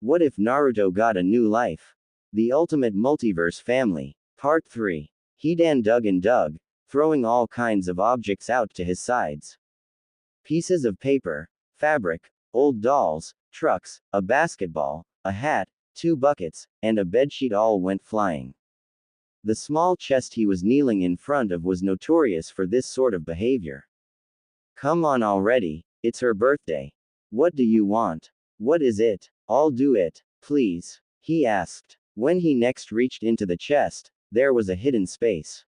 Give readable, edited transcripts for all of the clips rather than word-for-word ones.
What if Naruto got a new life? The Ultimate Multiverse Family. Part 3. Hidan dug and dug, throwing all kinds of objects out to his sides. Pieces of paper, fabric, old dolls, trucks, a basketball, a hat, 2 buckets, and a bedsheet all went flying. The small chest he was kneeling in front of was notorious for this sort of behavior. Come on already, it's her birthday. What do you want? What is it? I'll do it, please, he asked. When he next reached into the chest, there was a hidden space.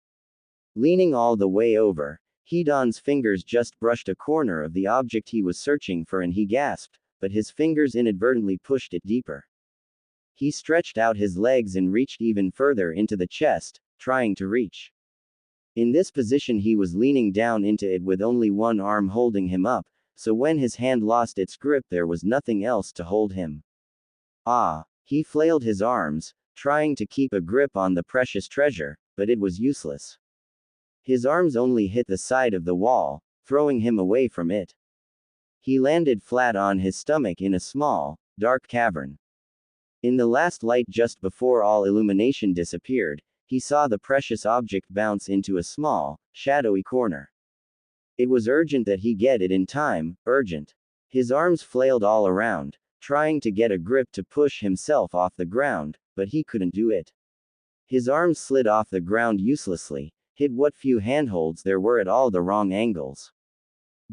Leaning all the way over, Hidan's fingers just brushed a corner of the object he was searching for and he gasped, but his fingers inadvertently pushed it deeper. He stretched out his legs and reached even further into the chest, trying to reach. In this position he was leaning down into it with only one arm holding him up, so when his hand lost its grip there was nothing else to hold him. He flailed his arms, trying to keep a grip on the precious treasure, but it was useless. His arms only hit the side of the wall, throwing him away from it. He landed flat on his stomach in a small, dark cavern. In the last light just before all illumination disappeared, he saw the precious object bounce into a small, shadowy corner. It was urgent that he get it in time, urgent. His arms flailed all around, trying to get a grip to push himself off the ground, but he couldn't do it. His arms slid off the ground uselessly, hit what few handholds there were at all the wrong angles.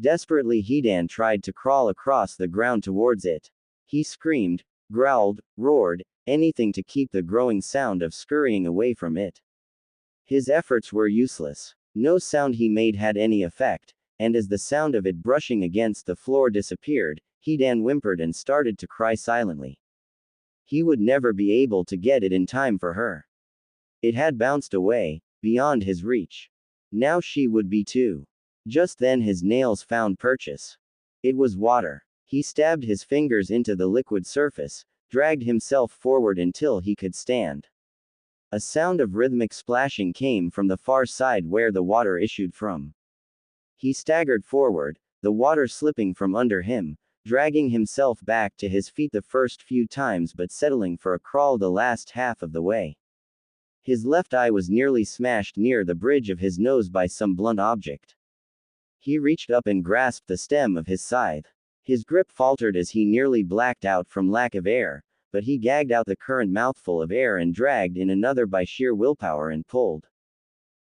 Desperately Hidan tried to crawl across the ground towards it. He screamed, growled, roared, anything to keep the growing sound of scurrying away from it. His efforts were useless. No sound he made had any effect, and as the sound of it brushing against the floor disappeared, Hidan whimpered and started to cry silently. He would never be able to get it in time for her. It had bounced away, beyond his reach. Now she would be too. Just then his nails found purchase. It was water. He stabbed his fingers into the liquid surface, dragged himself forward until he could stand. A sound of rhythmic splashing came from the far side where the water issued from. He staggered forward, the water slipping from under him, dragging himself back to his feet the first few times but settling for a crawl the last half of the way. His left eye was nearly smashed near the bridge of his nose by some blunt object. He reached up and grasped the stem of his scythe. His grip faltered as he nearly blacked out from lack of air, but he gagged out the current mouthful of air and dragged in another by sheer willpower and pulled.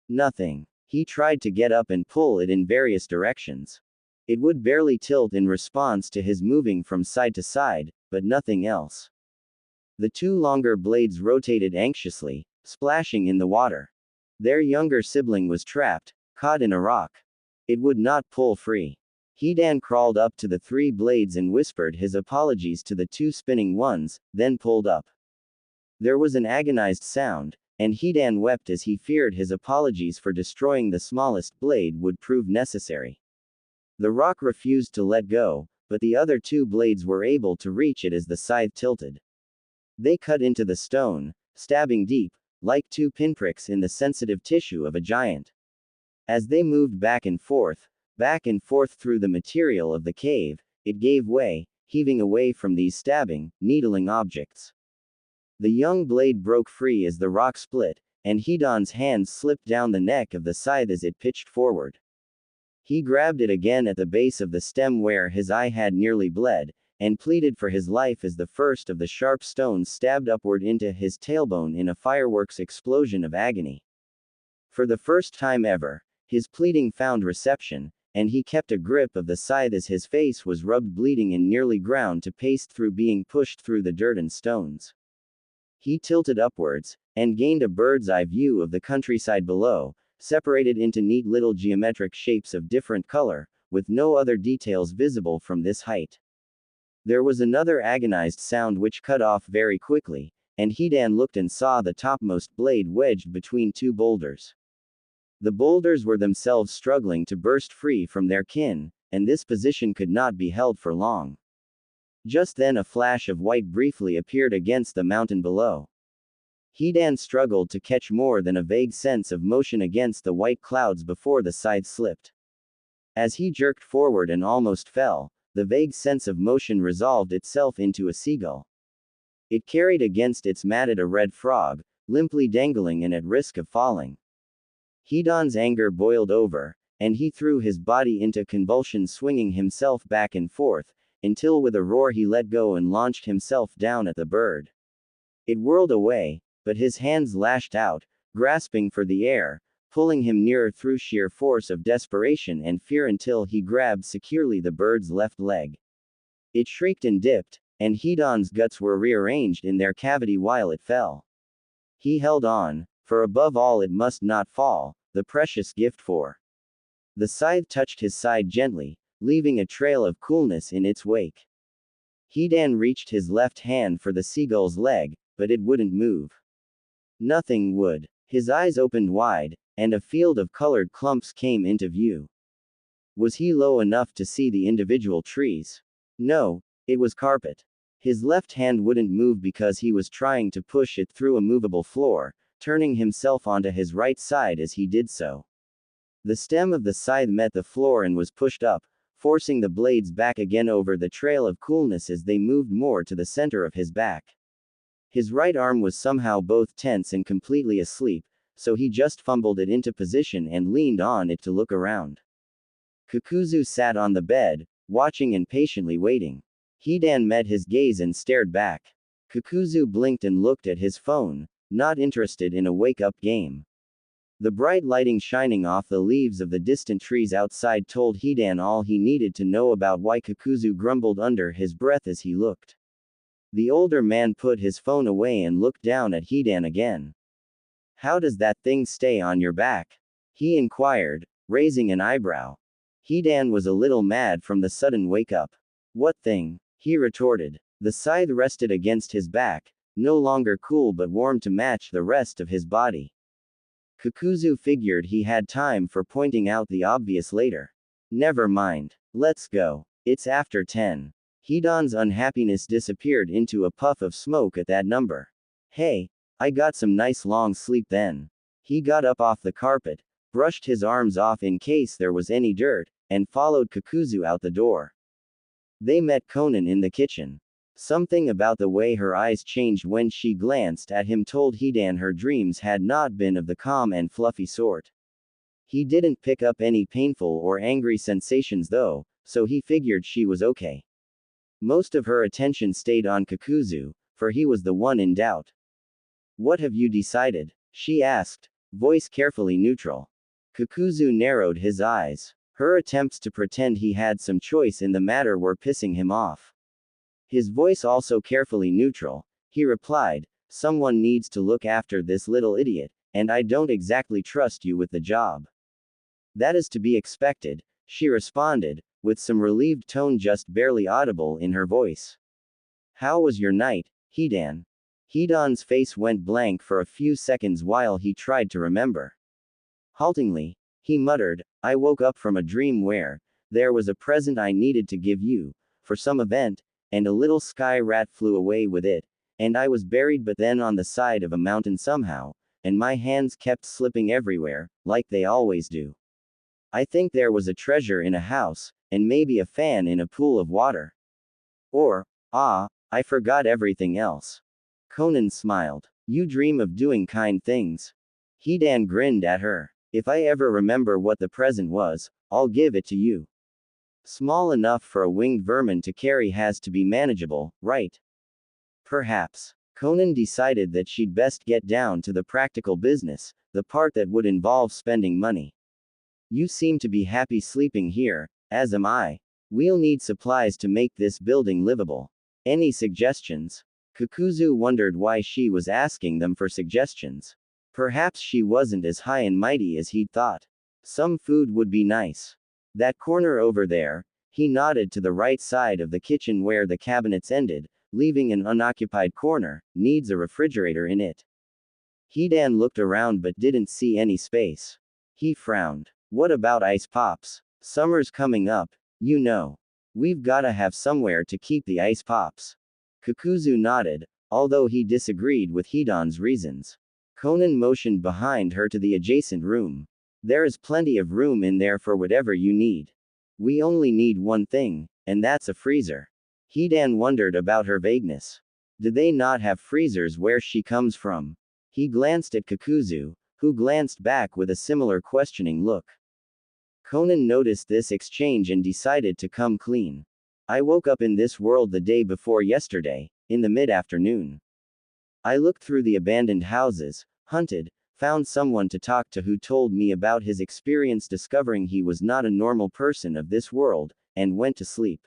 Nothing. He tried to get up and pull it in various directions. It would barely tilt in response to his moving from side to side, but nothing else. The 2 longer blades rotated anxiously, splashing in the water. Their younger sibling was trapped, caught in a rock. It would not pull free. Hidan crawled up to the 3 blades and whispered his apologies to the 2 spinning ones, then pulled up. There was an agonized sound, and Hidan wept as he feared his apologies for destroying the smallest blade would prove necessary. The rock refused to let go, but the other 2 blades were able to reach it as the scythe tilted. They cut into the stone, stabbing deep, like 2 pinpricks in the sensitive tissue of a giant. As they moved back and forth through the material of the cave, it gave way, heaving away from these stabbing, needling objects. The young blade broke free as the rock split, and Hidan's hands slipped down the neck of the scythe as it pitched forward. He grabbed it again at the base of the stem where his eye had nearly bled, and pleaded for his life as the first of the sharp stones stabbed upward into his tailbone in a fireworks explosion of agony. For the first time ever, his pleading found reception, and he kept a grip of the scythe as his face was rubbed bleeding and nearly ground to paste through being pushed through the dirt and stones. He tilted upwards, and gained a bird's eye view of the countryside below, separated into neat little geometric shapes of different color, with no other details visible from this height. There was another agonized sound which cut off very quickly, and Hidan looked and saw the topmost blade wedged between 2 boulders. The boulders were themselves struggling to burst free from their kin, and this position could not be held for long. Just then a flash of white briefly appeared against the mountain below. Hidan struggled to catch more than a vague sense of motion against the white clouds before the scythe slipped. As he jerked forward and almost fell, the vague sense of motion resolved itself into a seagull. It carried against its matted a red frog, limply dangling and at risk of falling. Hidan's anger boiled over, and he threw his body into convulsions, swinging himself back and forth, until with a roar he let go and launched himself down at the bird. It whirled away, but his hands lashed out, grasping for the air, pulling him nearer through sheer force of desperation and fear until he grabbed securely the bird's left leg. It shrieked and dipped, and Hidan's guts were rearranged in their cavity while it fell. He held on, for above all it must not fall, the precious gift for. The scythe touched his side gently, leaving a trail of coolness in its wake. Hidan reached his left hand for the seagull's leg, but it wouldn't move. Nothing would. His eyes opened wide, and a field of colored clumps came into view. Was he low enough to see the individual trees? No, it was carpet. His left hand wouldn't move because he was trying to push it through a movable floor, turning himself onto his right side as he did so. The stem of the scythe met the floor and was pushed up, forcing the blades back again over the trail of coolness as they moved more to the center of his back. His right arm was somehow both tense and completely asleep, so he just fumbled it into position and leaned on it to look around. Kakuzu sat on the bed, watching and patiently waiting. Hidan met his gaze and stared back. Kakuzu blinked and looked at his phone, not interested in a wake-up game. The bright lighting shining off the leaves of the distant trees outside told Hidan all he needed to know about why Kakuzu grumbled under his breath as he looked. The older man put his phone away and looked down at Hidan again. "How does that thing stay on your back?" he inquired, raising an eyebrow. Hidan was a little mad from the sudden wake-up. "What thing?" he retorted. The scythe rested against his back, no longer cool but warm to match the rest of his body. Kakuzu figured he had time for pointing out the obvious later. "Never mind. Let's go. It's after 10. Hidan's unhappiness disappeared into a puff of smoke at that number. "Hey, I got some nice long sleep then." He got up off the carpet, brushed his arms off in case there was any dirt, and followed Kakuzu out the door. They met Konan in the kitchen. Something about the way her eyes changed when she glanced at him told Hidan her dreams had not been of the calm and fluffy sort. He didn't pick up any painful or angry sensations though, so he figured she was okay. Most of her attention stayed on Kakuzu, for he was the one in doubt. "What have you decided?" she asked, voice carefully neutral. Kakuzu narrowed his eyes. Her attempts to pretend he had some choice in the matter were pissing him off. His voice also carefully neutral, he replied, "Someone needs to look after this little idiot, and I don't exactly trust you with the job." "That is to be expected," she responded, with some relieved tone just barely audible in her voice. "How was your night, Hidan?" Hidan's face went blank for a few seconds while he tried to remember. Haltingly, he muttered, "I woke up from a dream where there was a present I needed to give you, for some event, and a little sky rat flew away with it, and I was buried but then on the side of a mountain somehow, and my hands kept slipping everywhere, like they always do. I think there was a treasure in a house, and maybe a fan in a pool of water. Or, I forgot everything else." Konan smiled. "You dream of doing kind things." Hidan grinned at her. "If I ever remember what the present was, I'll give it to you. Small enough for a winged vermin to carry has to be manageable, right?" "Perhaps." Konan decided that she'd best get down to the practical business, the part that would involve spending money. "You seem to be happy sleeping here, as am I. We'll need supplies to make this building livable. Any suggestions?" Kakuzu wondered why she was asking them for suggestions. Perhaps she wasn't as high and mighty as he'd thought. Some food would be nice. "That corner over there," he nodded to the right side of the kitchen where the cabinets ended, leaving an unoccupied corner, "needs a refrigerator in it." Hidan looked around but didn't see any space. He frowned. "What about ice pops? Summer's coming up, you know. We've gotta have somewhere to keep the ice pops." Kakuzu nodded, although he disagreed with Hidan's reasons. Konan motioned behind her to the adjacent room. "There is plenty of room in there for whatever you need. We only need one thing, and that's a freezer." Hidan wondered about her vagueness. Do they not have freezers where she comes from? He glanced at Kakuzu, who glanced back with a similar questioning look. Conan noticed this exchange and decided to come clean. I woke up in this world the day before yesterday, in the mid-afternoon. I looked through the abandoned houses, hunted, found someone to talk to who told me about his experience discovering he was not a normal person of this world, and went to sleep.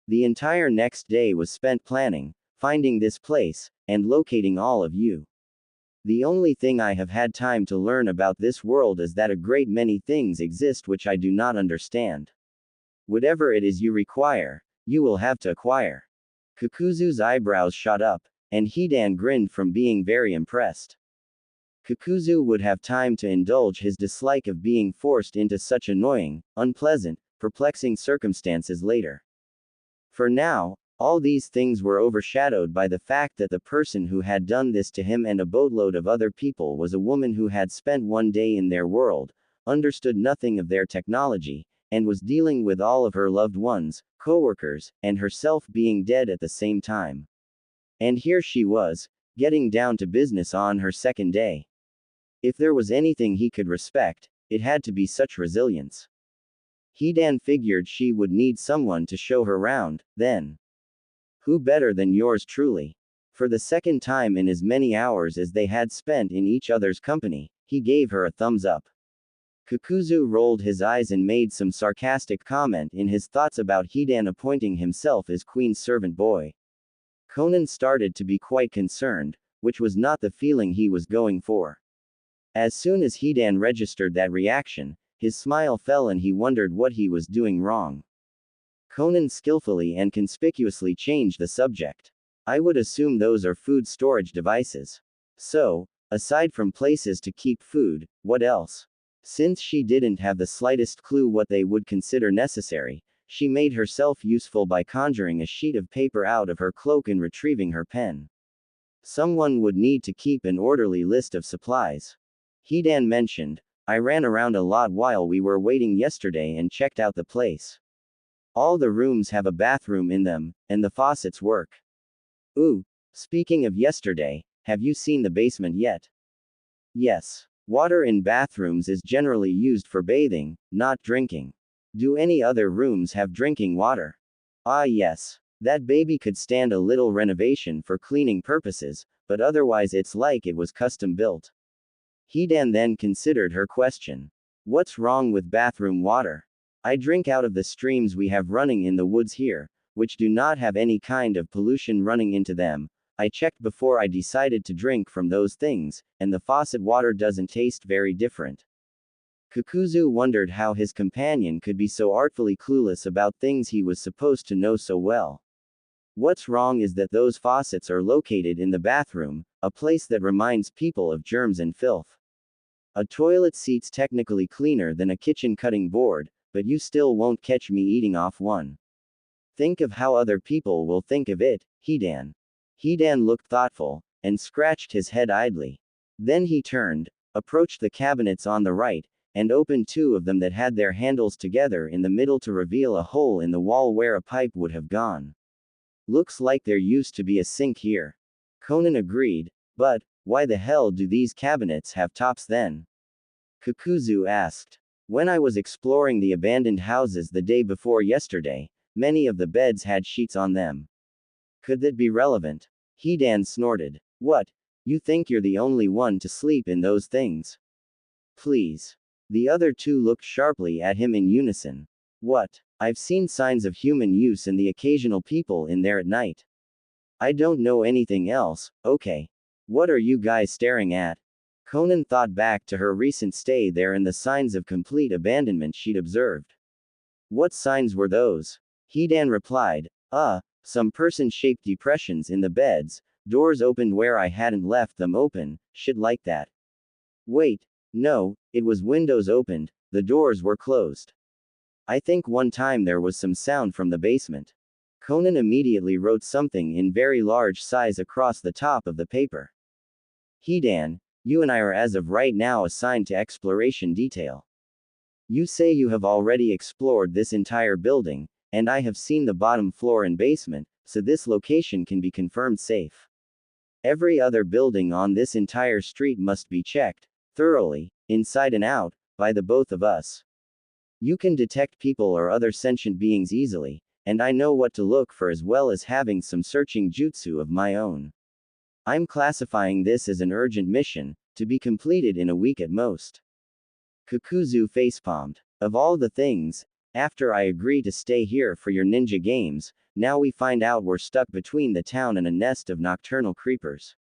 The entire next day was spent planning, finding this place, and locating all of you. The only thing I have had time to learn about this world is that a great many things exist which I do not understand. Whatever it is you require, you will have to acquire. Kakuzu's eyebrows shot up, and Hidan grinned from being very impressed. Kakuzu would have time to indulge his dislike of being forced into such annoying, unpleasant, perplexing circumstances later. For now, all these things were overshadowed by the fact that the person who had done this to him and a boatload of other people was a woman who had spent one day in their world, understood nothing of their technology, and was dealing with all of her loved ones, co-workers, and herself being dead at the same time. And here she was, getting down to business on her second day. If there was anything he could respect, it had to be such resilience. Hidan figured she would need someone to show her round, then. Who better than yours truly? For the second time in as many hours as they had spent in each other's company, he gave her a thumbs up. Kakuzu rolled his eyes and made some sarcastic comment in his thoughts about Hidan appointing himself as Queen's servant boy. Conan started to be quite concerned, which was not the feeling he was going for. As soon as Hidan registered that reaction, his smile fell and he wondered what he was doing wrong. Conan skillfully and conspicuously changed the subject. I would assume those are food storage devices. So, aside from places to keep food, what else? Since she didn't have the slightest clue what they would consider necessary, she made herself useful by conjuring a sheet of paper out of her cloak and retrieving her pen. Someone would need to keep an orderly list of supplies. Hidan mentioned, I ran around a lot while we were waiting yesterday and checked out the place. All the rooms have a bathroom in them, and the faucets work. Ooh, speaking of yesterday, have you seen the basement yet? Yes. Water in bathrooms is generally used for bathing, not drinking. Do any other rooms have drinking water? Ah yes. That baby could stand a little renovation for cleaning purposes, but otherwise it's like it was custom built. Hidan then considered her question. What's wrong with bathroom water? I drink out of the streams we have running in the woods here, which do not have any kind of pollution running into them. I checked before I decided to drink from those things, and the faucet water doesn't taste very different. Kakuzu wondered how his companion could be so artfully clueless about things he was supposed to know so well. What's wrong is that those faucets are located in the bathroom, a place that reminds people of germs and filth. A toilet seat's technically cleaner than a kitchen cutting board, but you still won't catch me eating off one. Think of how other people will think of it, Hidan. Hidan looked thoughtful, and scratched his head idly. Then he turned, approached the cabinets on the right, and opened two of them that had their handles together in the middle to reveal a hole in the wall where a pipe would have gone. Looks like there used to be a sink here. Conan agreed, but, why the hell do these cabinets have tops then? Kakuzu asked. When I was exploring the abandoned houses the day before yesterday, many of the beds had sheets on them. Could that be relevant? Hidan snorted. What? You think you're the only one to sleep in those things? Please. The other two looked sharply at him in unison. What? I've seen signs of human use and the occasional people in there at night. I don't know anything else, okay. What are you guys staring at? Conan thought back to her recent stay there and the signs of complete abandonment she'd observed. What signs were those? Hidan replied, some person-shaped depressions in the beds, doors opened where I hadn't left them open, shit like that. Wait, no, it was windows opened, the doors were closed. I think one time there was some sound from the basement. Conan immediately wrote something in very large size across the top of the paper. Hidan, you and I are as of right now assigned to exploration detail. You say you have already explored this entire building, and I have seen the bottom floor and basement, so this location can be confirmed safe. Every other building on this entire street must be checked, thoroughly, inside and out, by the both of us. You can detect people or other sentient beings easily, and I know what to look for as well as having some searching jutsu of my own. I'm classifying this as an urgent mission, to be completed in a week at most. Kakuzu facepalmed. Of all the things, after I agree to stay here for your ninja games, now we find out we're stuck between the town and a nest of nocturnal creepers.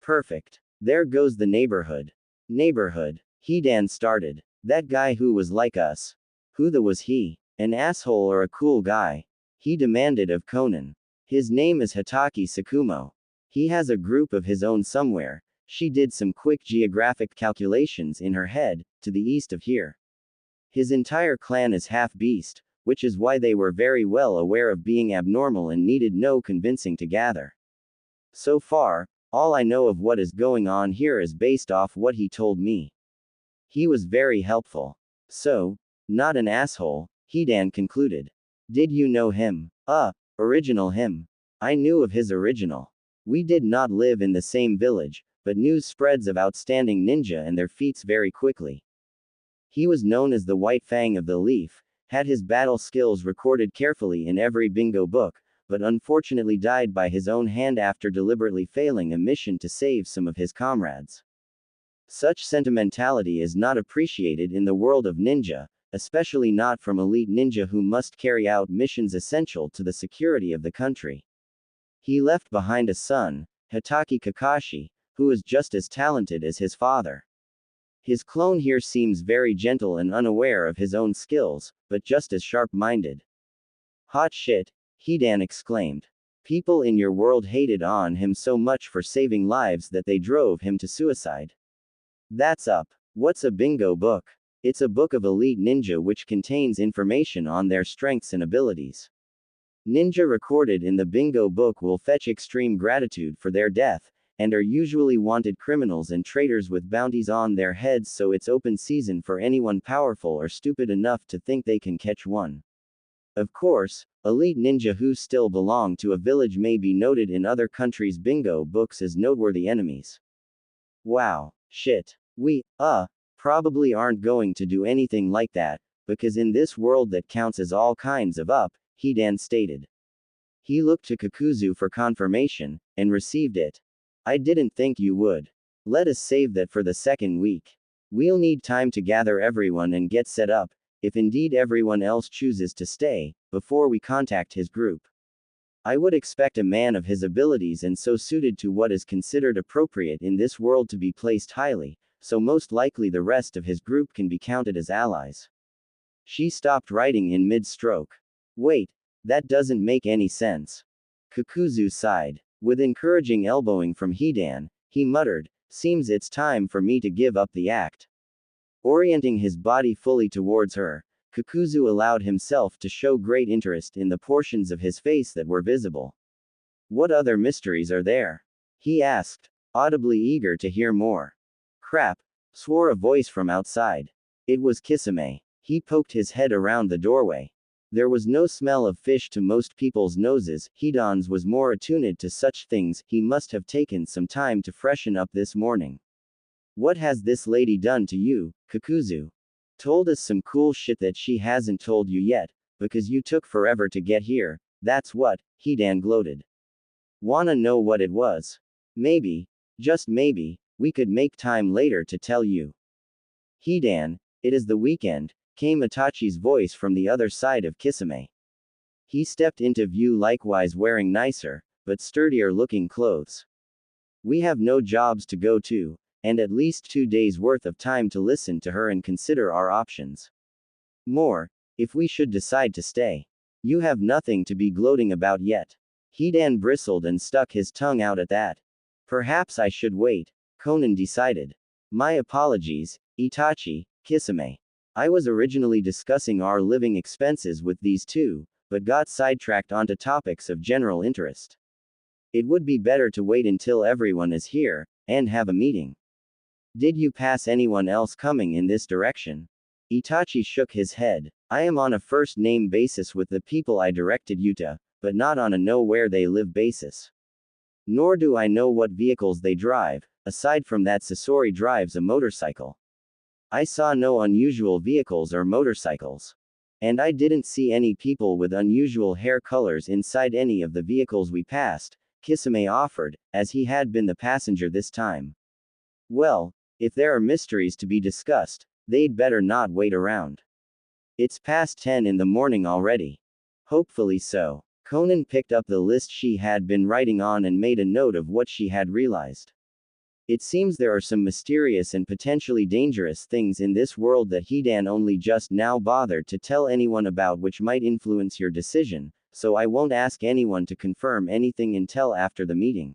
Perfect. There goes the neighborhood. Neighborhood. Hidan started. That guy who was like us. Who the was he? An asshole or a cool guy? He demanded of Conan. His name is Hitaki Sakumo. He has a group of his own somewhere. She did some quick geographic calculations in her head, to the east of here. His entire clan is half-beast, which is why they were very well aware of being abnormal and needed no convincing to gather. So far, all I know of what is going on here is based off what he told me. He was very helpful. So, not an asshole, Hidan concluded. Did you know him? Original him. I knew of his original. We did not live in the same village, but news spreads of outstanding ninja and their feats very quickly. He was known as the White Fang of the Leaf, had his battle skills recorded carefully in every bingo book, but unfortunately died by his own hand after deliberately failing a mission to save some of his comrades. Such sentimentality is not appreciated in the world of ninja, especially not from elite ninja who must carry out missions essential to the security of the country. He left behind a son, Hitaki Kakashi, who is just as talented as his father. His clone here seems very gentle and unaware of his own skills, but just as sharp-minded. Hot shit, Hidan exclaimed. People in your world hated on him so much for saving lives that they drove him to suicide. That's up. What's a bingo book? It's a book of elite ninja which contains information on their strengths and abilities. Ninja recorded in the bingo book will fetch extreme gratitude for their death, and are usually wanted criminals and traitors with bounties on their heads, so it's open season for anyone powerful or stupid enough to think they can catch one. Of course, elite ninja who still belong to a village may be noted in other countries' bingo books as noteworthy enemies. Wow. Shit. We, probably aren't going to do anything like that, because in this world that counts as all kinds of up, Hidan stated. He looked to Kakuzu for confirmation, and received it. I didn't think you would. Let us save that for the second week. We'll need time to gather everyone and get set up, if indeed everyone else chooses to stay, before we contact his group. I would expect a man of his abilities and so suited to what is considered appropriate in this world to be placed highly, so most likely the rest of his group can be counted as allies. She stopped writing in mid-stroke. Wait, that doesn't make any sense. Kakuzu sighed. With encouraging elbowing from Hidan, he muttered, seems it's time for me to give up the act. Orienting his body fully towards her, Kakuzu allowed himself to show great interest in the portions of his face that were visible. What other mysteries are there? He asked, audibly eager to hear more. Crap, swore a voice from outside. It was Kisame. He poked his head around the doorway. There was no smell of fish to most people's noses. Hidan's was more attuned to such things. He must have taken some time to freshen up this morning. What has this lady done to you, Kakuzu? Told us some cool shit that she hasn't told you yet, because you took forever to get here, that's what, Hidan gloated. Wanna know what it was? Maybe, just maybe, we could make time later to tell you. Hidan, it is the weekend, came Itachi's voice from the other side of Kisame. He stepped into view likewise wearing nicer, but sturdier looking clothes. We have no jobs to go to, and at least 2 days worth of time to listen to her and consider our options. More, if we should decide to stay. You have nothing to be gloating about yet. Hidan bristled and stuck his tongue out at that. Perhaps I should wait, Conan decided. My apologies, Itachi, Kisame. I was originally discussing our living expenses with these two, but got sidetracked onto topics of general interest. It would be better to wait until everyone is here, and have a meeting. Did you pass anyone else coming in this direction? Itachi shook his head. I am on a first-name basis with the people I directed you to, but not on a know where they live basis. Nor do I know what vehicles they drive, aside from that Sasori drives a motorcycle. I saw no unusual vehicles or motorcycles. And I didn't see any people with unusual hair colors inside any of the vehicles we passed, Kisame offered, as he had been the passenger this time. Well, if there are mysteries to be discussed, they'd better not wait around. It's past 10 in the morning already. Hopefully so. Conan picked up the list she had been writing on and made a note of what she had realized. It seems there are some mysterious and potentially dangerous things in this world that Hidan only just now bothered to tell anyone about, which might influence your decision, so I won't ask anyone to confirm anything until after the meeting.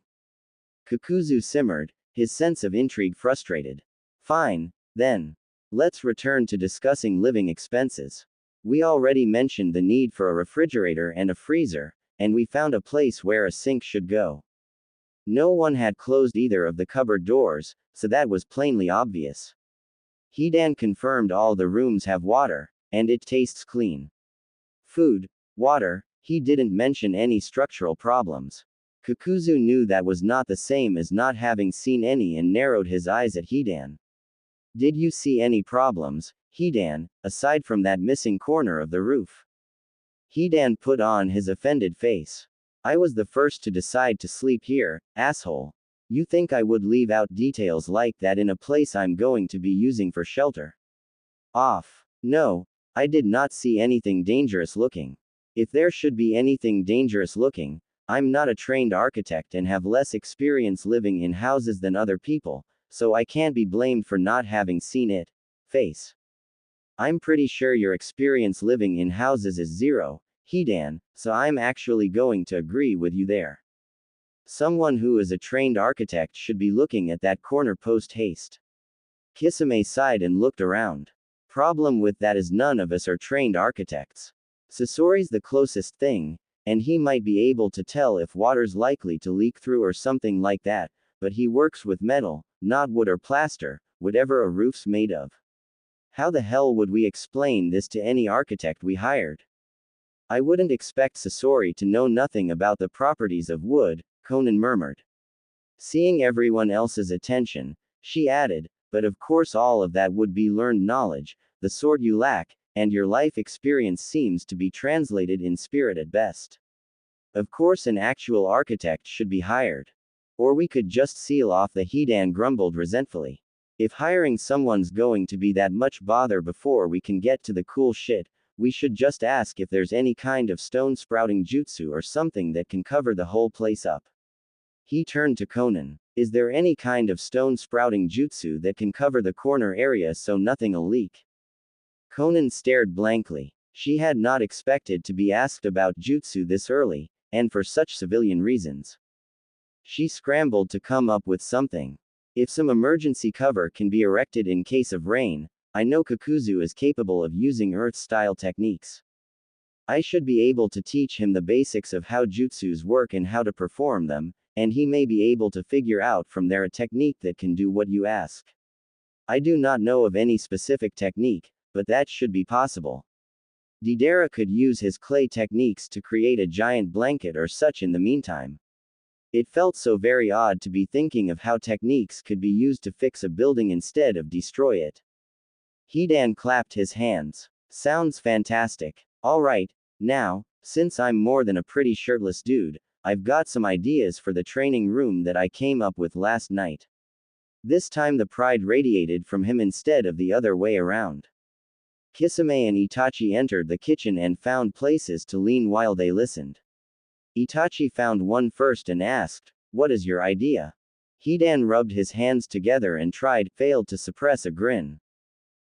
Kakuzu simmered, his sense of intrigue frustrated. Fine, then. Let's return to discussing living expenses. We already mentioned the need for a refrigerator and a freezer, and we found a place where a sink should go. No one had closed either of the cupboard doors, so that was plainly obvious. Hidan confirmed all the rooms have water, and it tastes clean. Food, water, he didn't mention any structural problems. Kakuzu knew that was not the same as not having seen any and narrowed his eyes at Hidan. Did you see any problems, Hidan, aside from that missing corner of the roof? Hidan put on his offended face. I was the first to decide to sleep here, asshole. You think I would leave out details like that in a place I'm going to be using for shelter? Off. No, I did not see anything dangerous looking. If there should be anything dangerous looking, I'm not a trained architect and have less experience living in houses than other people, so I can't be blamed for not having seen it. Face. I'm pretty sure your experience living in houses is zero, Hidan, so I'm actually going to agree with you there. Someone who is a trained architect should be looking at that corner post haste. Kisame sighed and looked around. Problem with that is none of us are trained architects. Sasori's the closest thing, and he might be able to tell if water's likely to leak through or something like that, but he works with metal, not wood or plaster, whatever a roof's made of. How the hell would we explain this to any architect we hired? I wouldn't expect Sasori to know nothing about the properties of wood, Conan murmured. Seeing everyone else's attention, she added, but of course all of that would be learned knowledge, the sort you lack, and your life experience seems to be translated in spirit at best. Of course an actual architect should be hired. Or we could just seal off the Hidan grumbled resentfully. If hiring someone's going to be that much bother before we can get to the cool shit, we should just ask if there's any kind of stone sprouting jutsu or something that can cover the whole place up. He turned to Conan. Is there any kind of stone sprouting jutsu that can cover the corner area so nothing'll leak? Conan stared blankly. She had not expected to be asked about jutsu this early, and for such civilian reasons. She scrambled to come up with something. If some emergency cover can be erected in case of rain, I know Kakuzu is capable of using Earth-style techniques. I should be able to teach him the basics of how jutsus work and how to perform them, and he may be able to figure out from there a technique that can do what you ask. I do not know of any specific technique, but that should be possible. Deidara could use his clay techniques to create a giant blanket or such in the meantime. It felt so very odd to be thinking of how techniques could be used to fix a building instead of destroy it. Hidan clapped his hands. Sounds fantastic. Alright, now, since I'm more than a pretty shirtless dude, I've got some ideas for the training room that I came up with last night. This time the pride radiated from him instead of the other way around. Kisame and Itachi entered the kitchen and found places to lean while they listened. Itachi found one first and asked, "What is your idea?" Hidan rubbed his hands together and failed to suppress a grin.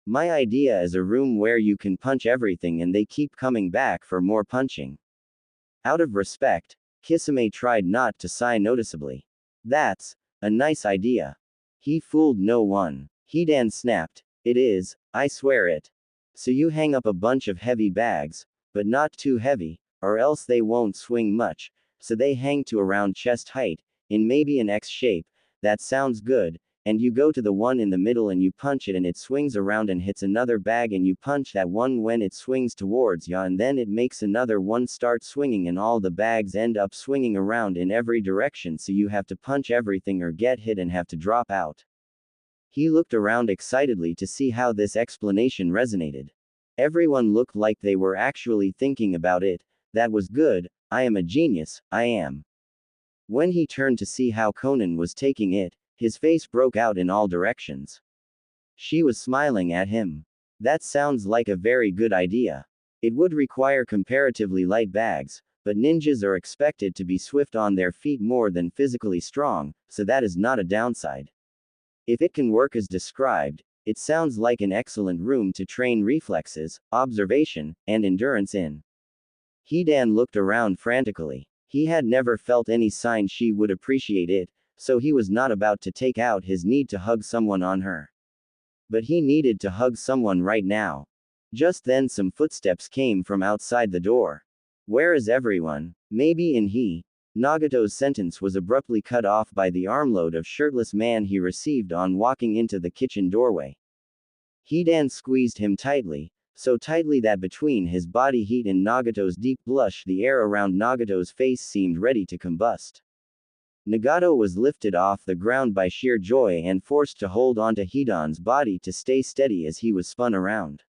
My idea is a room where you can punch everything and they keep coming back for more punching. Out of respect, Kisame tried not to sigh noticeably. That's a nice idea. He fooled no one. Hidan snapped. It is, I swear it. So you hang up a bunch of heavy bags, but not too heavy, or else they won't swing much, so they hang to around chest height, in maybe an X shape. That sounds good. and you go to the one in the middle and you punch it and it swings around and hits another bag and you punch that one when it swings towards ya and then it makes another one start swinging and all the bags end up swinging around in every direction so you have to punch everything or get hit and have to drop out. He looked around excitedly to see how this explanation resonated. Everyone looked like they were actually thinking about it. That was good. I am a genius, I am. When he turned to see how Conan was taking it, his face broke out in all directions. She was smiling at him. That sounds like a very good idea. It would require comparatively light bags, but ninjas are expected to be swift on their feet more than physically strong, so that is not a downside. If it can work as described, it sounds like an excellent room to train reflexes, observation, and endurance in. Hidan looked around frantically. He had never felt any sign she would appreciate it, so he was not about to take out his need to hug someone on her. But he needed to hug someone right now. Just then some footsteps came from outside the door. Where is everyone? Maybe in he. Nagato's sentence was abruptly cut off by the armload of shirtless man he received on walking into the kitchen doorway. Hidan squeezed him tightly, so tightly that between his body heat and Nagato's deep blush the air around Nagato's face seemed ready to combust. Nagato was lifted off the ground by sheer joy and forced to hold onto Hidan's body to stay steady as he was spun around.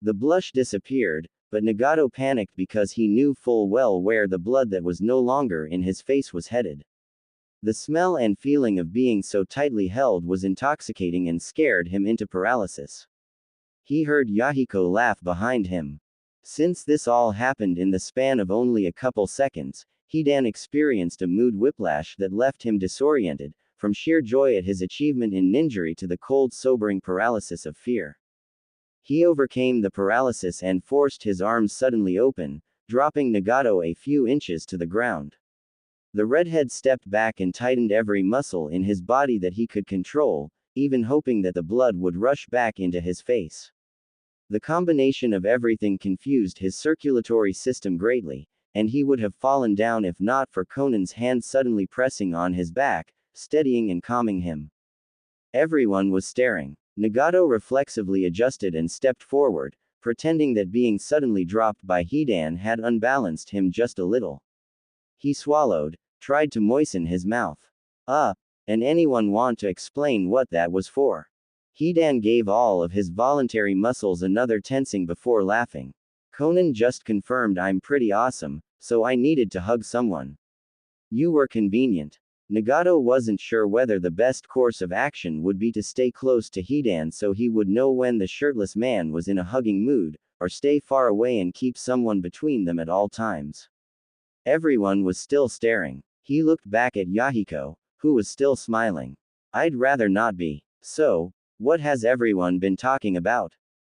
The blush disappeared, but Nagato panicked because he knew full well where the blood that was no longer in his face was headed. The smell and feeling of being so tightly held was intoxicating and scared him into paralysis. He heard Yahiko laugh behind him. Since this all happened in the span of only a couple seconds, Hidan experienced a mood whiplash that left him disoriented, from sheer joy at his achievement in ninjury to the cold sobering paralysis of fear. He overcame the paralysis and forced his arms suddenly open, dropping Nagato a few inches to the ground. The redhead stepped back and tightened every muscle in his body that he could control, even hoping that the blood would rush back into his face. The combination of everything confused his circulatory system greatly, and he would have fallen down if not for Conan's hand suddenly pressing on his back, steadying and calming him. Everyone was staring. Nagato reflexively adjusted and stepped forward, pretending that being suddenly dropped by Hidan had unbalanced him just a little. He swallowed, tried to moisten his mouth. And anyone want to explain what that was for? Hidan gave all of his voluntary muscles another tensing before laughing. Conan just confirmed I'm pretty awesome, so I needed to hug someone. You were convenient. Nagato wasn't sure whether the best course of action would be to stay close to Hidan so he would know when the shirtless man was in a hugging mood, or stay far away and keep someone between them at all times. Everyone was still staring. He looked back at Yahiko, who was still smiling. I'd rather not be. So, what has everyone been talking about?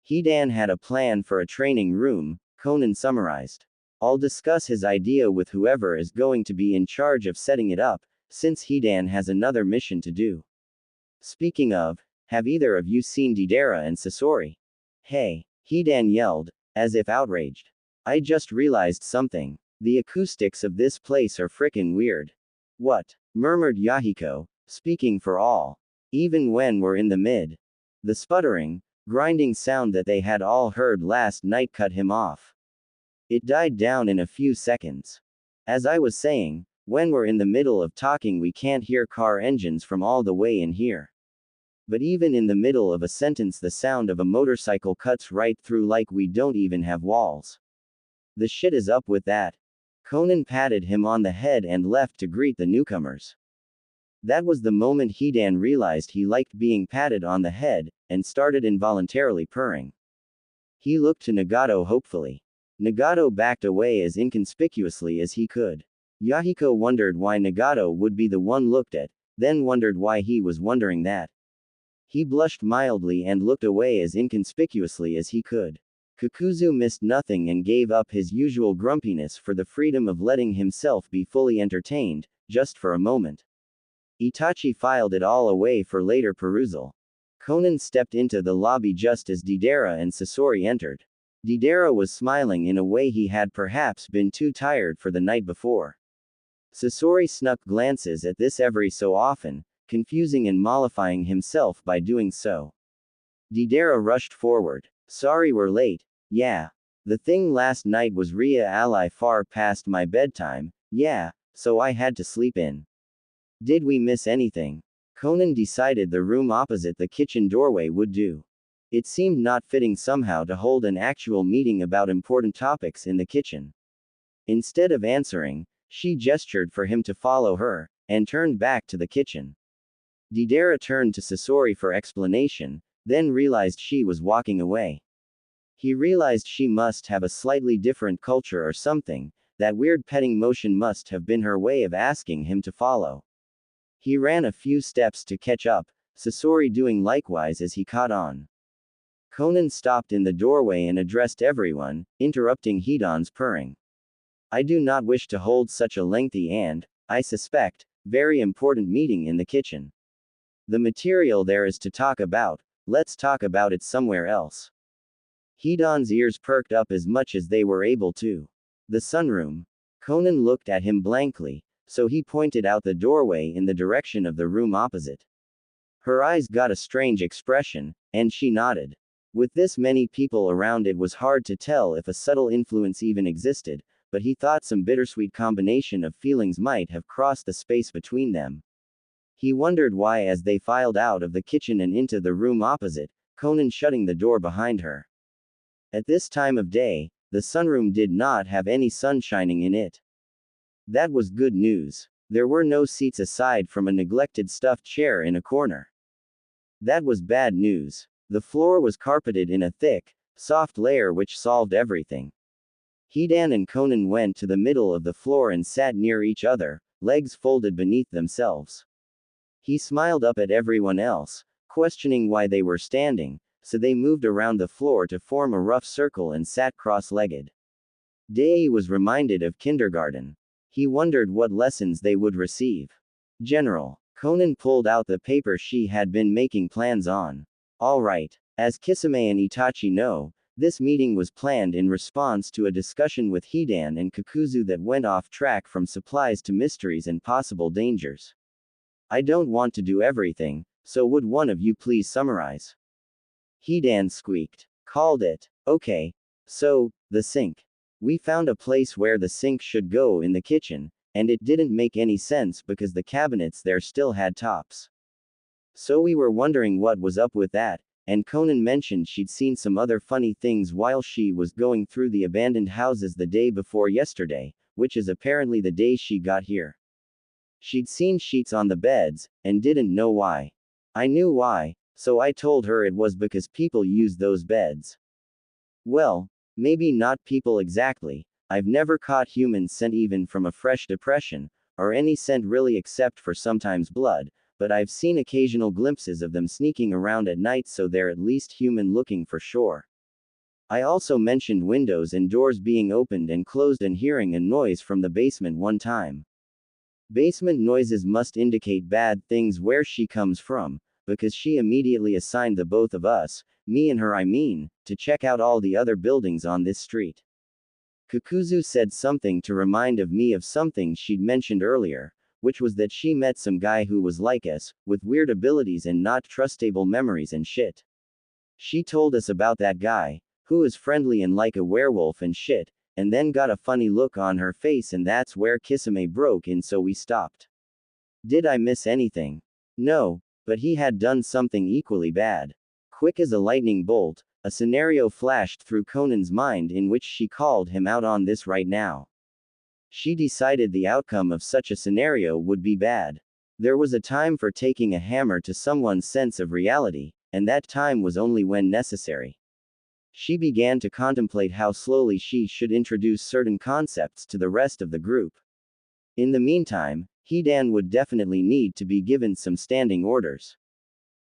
Hidan had a plan for a training room, Conan summarized. I'll discuss his idea with whoever is going to be in charge of setting it up, since Hidan has another mission to do. Speaking of, have either of you seen Deidara and Sasori? Hey, Hidan yelled, as if outraged. I just realized something. The acoustics of this place are frickin' weird. What? Murmured Yahiko, speaking for all. Even when we're in the mid. The sputtering, grinding sound that they had all heard last night cut him off. It died down in a few seconds. As I was saying, when we're in the middle of talking we can't hear car engines from all the way in here. But even in the middle of a sentence the sound of a motorcycle cuts right through like we don't even have walls. The shit is up with that. Conan patted him on the head and left to greet the newcomers. That was the moment Hidan realized he liked being patted on the head, and started involuntarily purring. He looked to Nagato hopefully. Nagato backed away as inconspicuously as he could. Yahiko wondered why Nagato would be the one looked at, then wondered why he was wondering that. He blushed mildly and looked away as inconspicuously as he could. Kakuzu missed nothing and gave up his usual grumpiness for the freedom of letting himself be fully entertained, just for a moment. Itachi filed it all away for later perusal. Conan stepped into the lobby just as Deidara and Sasori entered. Deidara was smiling in a way he had perhaps been too tired for the night before. Sasori snuck glances at this every so often, confusing and mollifying himself by doing so. Deidara rushed forward. Sorry we're late. Yeah. The thing last night was ally far past my bedtime, yeah, so I had to sleep in. Did we miss anything? Conan decided the room opposite the kitchen doorway would do. It seemed not fitting somehow to hold an actual meeting about important topics in the kitchen. Instead of answering, she gestured for him to follow her, and turned back to the kitchen. Deidara turned to Sasori for explanation, then realized she was walking away. He realized she must have a slightly different culture or something, that weird petting motion must have been her way of asking him to follow. He ran a few steps to catch up, Sasori doing likewise as he caught on. Conan stopped in the doorway and addressed everyone, interrupting Hidan's purring. I do not wish to hold such a lengthy and, I suspect, very important meeting in the kitchen. The material there is to talk about, let's talk about it somewhere else. Hidan's ears perked up as much as they were able to. The sunroom. Conan looked at him blankly, so he pointed out the doorway in the direction of the room opposite. Her eyes got a strange expression, and she nodded. With this many people around, it was hard to tell if a subtle influence even existed, but he thought some bittersweet combination of feelings might have crossed the space between them. He wondered why, as they filed out of the kitchen and into the room opposite, Conan shutting the door behind her. At this time of day, the sunroom did not have any sun shining in it. That was good news. There were no seats aside from a neglected stuffed chair in a corner. That was bad news. The floor was carpeted in a thick, soft layer which solved everything. Hidan and Conan went to the middle of the floor and sat near each other, legs folded beneath themselves. He smiled up at everyone else, questioning why they were standing, so they moved around the floor to form a rough circle and sat cross-legged. Dei was reminded of kindergarten. He wondered what lessons they would receive. General. Conan pulled out the paper she had been making plans on. All right. As Kisame and Itachi know, this meeting was planned in response to a discussion with Hidan and Kakuzu that went off track from supplies to mysteries and possible dangers. I don't want to do everything, so would one of you please summarize? Hidan squeaked. Called it. Okay. So, the sink. We found a place where the sink should go in the kitchen, and it didn't make any sense because the cabinets there still had tops. So we were wondering what was up with that, and Conan mentioned she'd seen some other funny things while she was going through the abandoned houses the day before yesterday, which is apparently the day she got here. She'd seen sheets on the beds, and didn't know why. I knew why, so I told her it was because people use those beds. Well, maybe not people exactly. I've never caught human scent even from a fresh depression, or any scent really except for sometimes blood, but I've seen occasional glimpses of them sneaking around at night, so they're at least human looking for sure. I also mentioned windows and doors being opened and closed and hearing a noise from the basement one time. Basement noises must indicate bad things where she comes from, because she immediately assigned the both of us, me and her I mean, to check out all the other buildings on this street. Kakuzu said something to remind of me of something she'd mentioned earlier, which was that she met some guy who was like us, with weird abilities and not trustable memories and shit. She told us about that guy, who is friendly and like a werewolf and shit, and then got a funny look on her face, and that's where Kisame broke in, so we stopped. Did I miss anything? No, but he had done something equally bad. Quick as a lightning bolt, a scenario flashed through Conan's mind in which she called him out on this right now. She decided the outcome of such a scenario would be bad. There was a time for taking a hammer to someone's sense of reality, and that time was only when necessary. She began to contemplate how slowly she should introduce certain concepts to the rest of the group. In the meantime, Hidan would definitely need to be given some standing orders.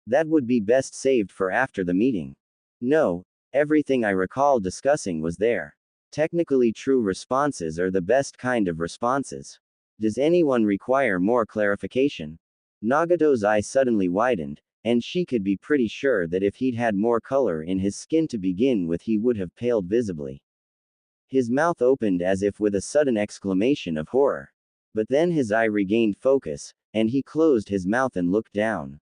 That would be best saved for after the meeting. No, everything I recall discussing was there. Technically true responses are the best kind of responses. Does anyone require more clarification? Nagato's eye suddenly widened, and she could be pretty sure that if he'd had more color in his skin to begin with, he would have paled visibly. His mouth opened as if with a sudden exclamation of horror. But then his eye regained focus, and he closed his mouth and looked down.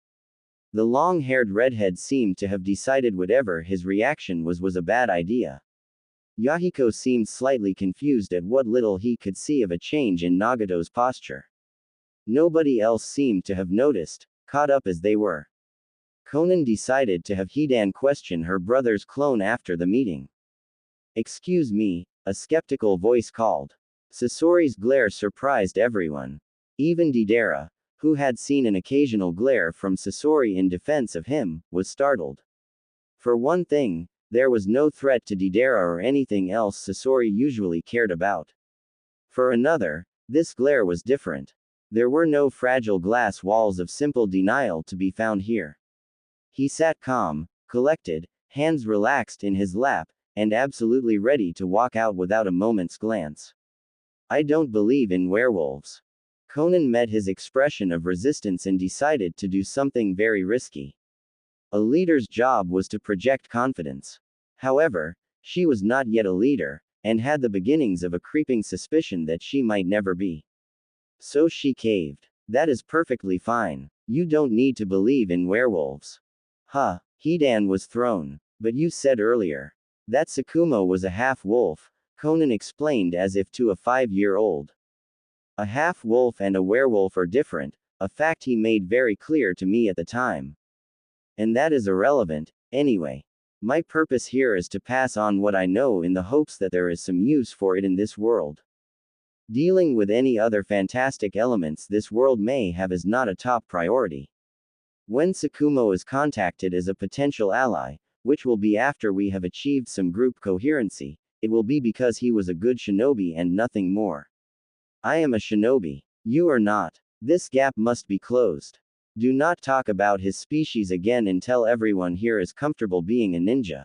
The long-haired redhead seemed to have decided whatever his reaction was a bad idea. Yahiko seemed slightly confused at what little he could see of a change in Nagato's posture. Nobody else seemed to have noticed, caught up as they were. Conan decided to have Hidan question her brother's clone after the meeting. "Excuse me," a skeptical voice called. Sasori's glare surprised everyone. Even Deidara, who had seen an occasional glare from Sasori in defense of him, was startled. For one thing, there was no threat to Deidara or anything else Sasori usually cared about. For another, this glare was different. There were no fragile glass walls of simple denial to be found here. He sat calm, collected, hands relaxed in his lap, and absolutely ready to walk out without a moment's glance. "I don't believe in werewolves." Conan met his expression of resistance and decided to do something very risky. A leader's job was to project confidence. However, she was not yet a leader, and had the beginnings of a creeping suspicion that she might never be. So she caved. "That is perfectly fine. You don't need to believe in werewolves." "Huh." Hidan was thrown. "But you said earlier that Tsukumo was a half-wolf," Conan explained as if to a 5-year-old. "A half-wolf and a werewolf are different, a fact he made very clear to me at the time. And that is irrelevant, anyway. My purpose here is to pass on what I know in the hopes that there is some use for it in this world. Dealing with any other fantastic elements this world may have is not a top priority. When Tsukumo is contacted as a potential ally, which will be after we have achieved some group coherency, it will be because he was a good shinobi and nothing more. I am a shinobi. You are not. This gap must be closed. Do not talk about his species again until everyone here is comfortable being a ninja."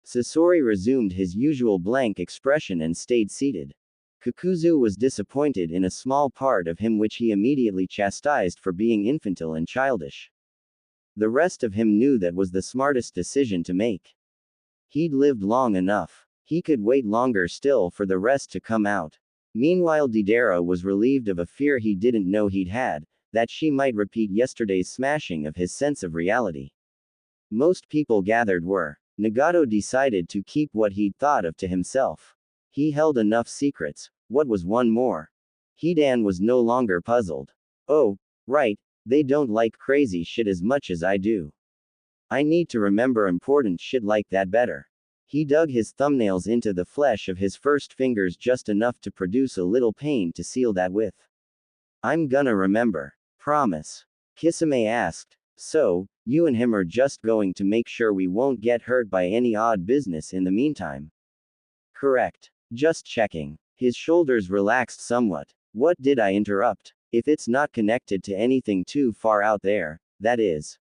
Sasori resumed his usual blank expression and stayed seated. Kakuzu was disappointed in a small part of him which he immediately chastised for being infantile and childish. The rest of him knew that was the smartest decision to make. He'd lived long enough. He could wait longer still for the rest to come out. Meanwhile Deidara was relieved of a fear he didn't know he'd had, that she might repeat yesterday's smashing of his sense of reality. Most people gathered were. Nagato decided to keep what he'd thought of to himself. He held enough secrets. What was one more? Hidan was no longer puzzled. "Oh, right, they don't like crazy shit as much as I do. I need to remember important shit like that better." He dug his thumbnails into the flesh of his first fingers just enough to produce a little pain to seal that with. "I'm gonna remember. Promise?" Kisame asked. "So, you and him are just going to make sure we won't get hurt by any odd business in the meantime?" "Correct. Just checking." His shoulders relaxed somewhat. "What did I interrupt? If it's not connected to anything too far out there, that is."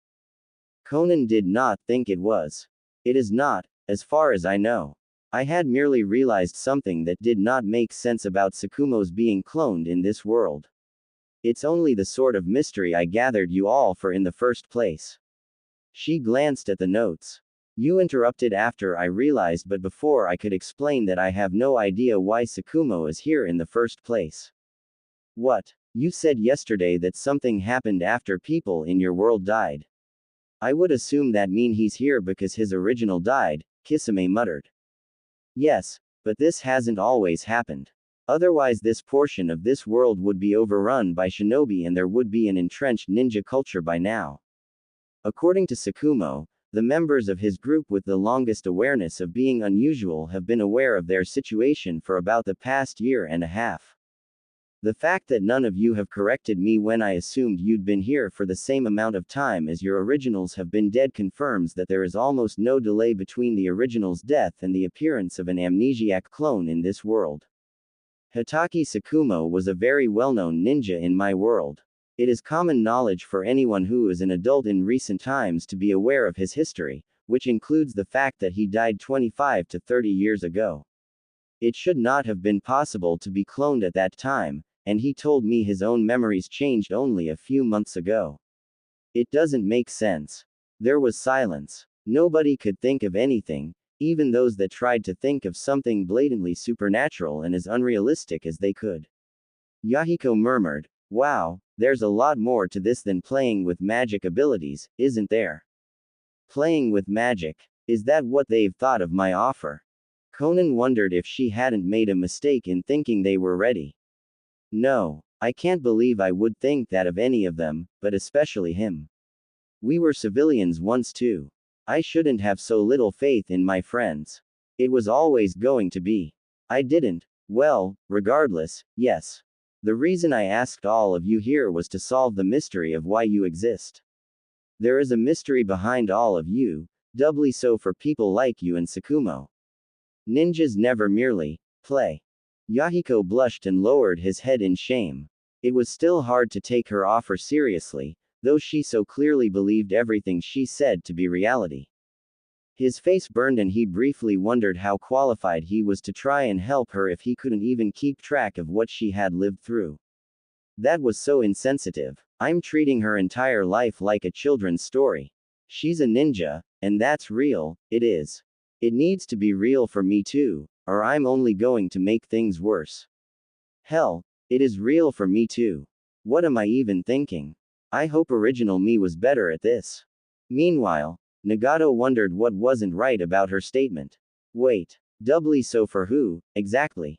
Conan did not think it was. "It is not, as far as I know. I had merely realized something that did not make sense about Tsukumo's being cloned in this world. It's only the sort of mystery I gathered you all for in the first place." She glanced at the notes. "You interrupted after I realized, but before I could explain that I have no idea why Tsukumo is here in the first place." "What? You said yesterday that something happened after people in your world died." "I would assume that mean he's here because his original died," Kisame muttered. "Yes, but this hasn't always happened. Otherwise this portion of this world would be overrun by shinobi and there would be an entrenched ninja culture by now. According to Tsukumo, the members of his group with the longest awareness of being unusual have been aware of their situation for about the past year and a half. The fact that none of you have corrected me when I assumed you'd been here for the same amount of time as your originals have been dead confirms that there is almost no delay between the original's death and the appearance of an amnesiac clone in this world. Hitaki Tsukumo was a very well-known ninja in my world. It is common knowledge for anyone who is an adult in recent times to be aware of his history, which includes the fact that he died 25 to 30 years ago. It should not have been possible to be cloned at that time, and he told me his own memories changed only a few months ago. It doesn't make sense." There was silence. Nobody could think of anything, even those that tried to think of something blatantly supernatural and as unrealistic as they could. Yahiko murmured, "Wow, There's a lot more to this than playing with magic abilities, isn't there? Playing with magic. Is that what they've thought of my offer? Conan wondered if she hadn't made a mistake in thinking they were ready. No, I can't believe I would think that of any of them, but especially him. We were civilians once too. I shouldn't have so little faith in my friends. It was always going to be. I didn't. Well, regardless, yes. The reason I asked all of you here was to solve the mystery of why you exist. There is a mystery behind all of you, doubly so for people like you and Sakumo. Ninjas never merely play. Yahiko blushed and lowered his head in shame. It was still hard to take her offer seriously, though she so clearly believed everything she said to be reality. His face burned and he briefly wondered how qualified he was to try and help her if he couldn't even keep track of what she had lived through. That was so insensitive. I'm treating her entire life like a children's story. She's a ninja, and that's real, it is. It needs to be real for me too, or I'm only going to make things worse. Hell, it is real for me too. What am I even thinking? I hope original me was better at this. Meanwhile, Nagato wondered what wasn't right about her statement. Wait, doubly so for who, exactly?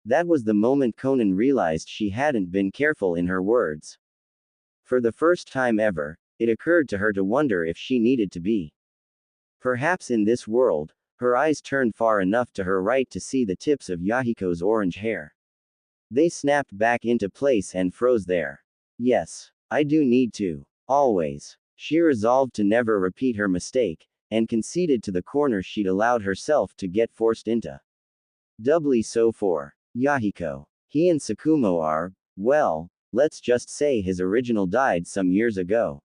That was the moment Conan realized she hadn't been careful in her words. For the first time ever, it occurred to her to wonder if she needed to be. Perhaps in this world, her eyes turned far enough to her right to see the tips of Yahiko's orange hair. They snapped back into place and froze there. Yes, I do need to. Always. She resolved to never repeat her mistake, and conceded to the corner she'd allowed herself to get forced into. Doubly so for Yahiko. He and Sakumo are, well, let's just say his original died some years ago.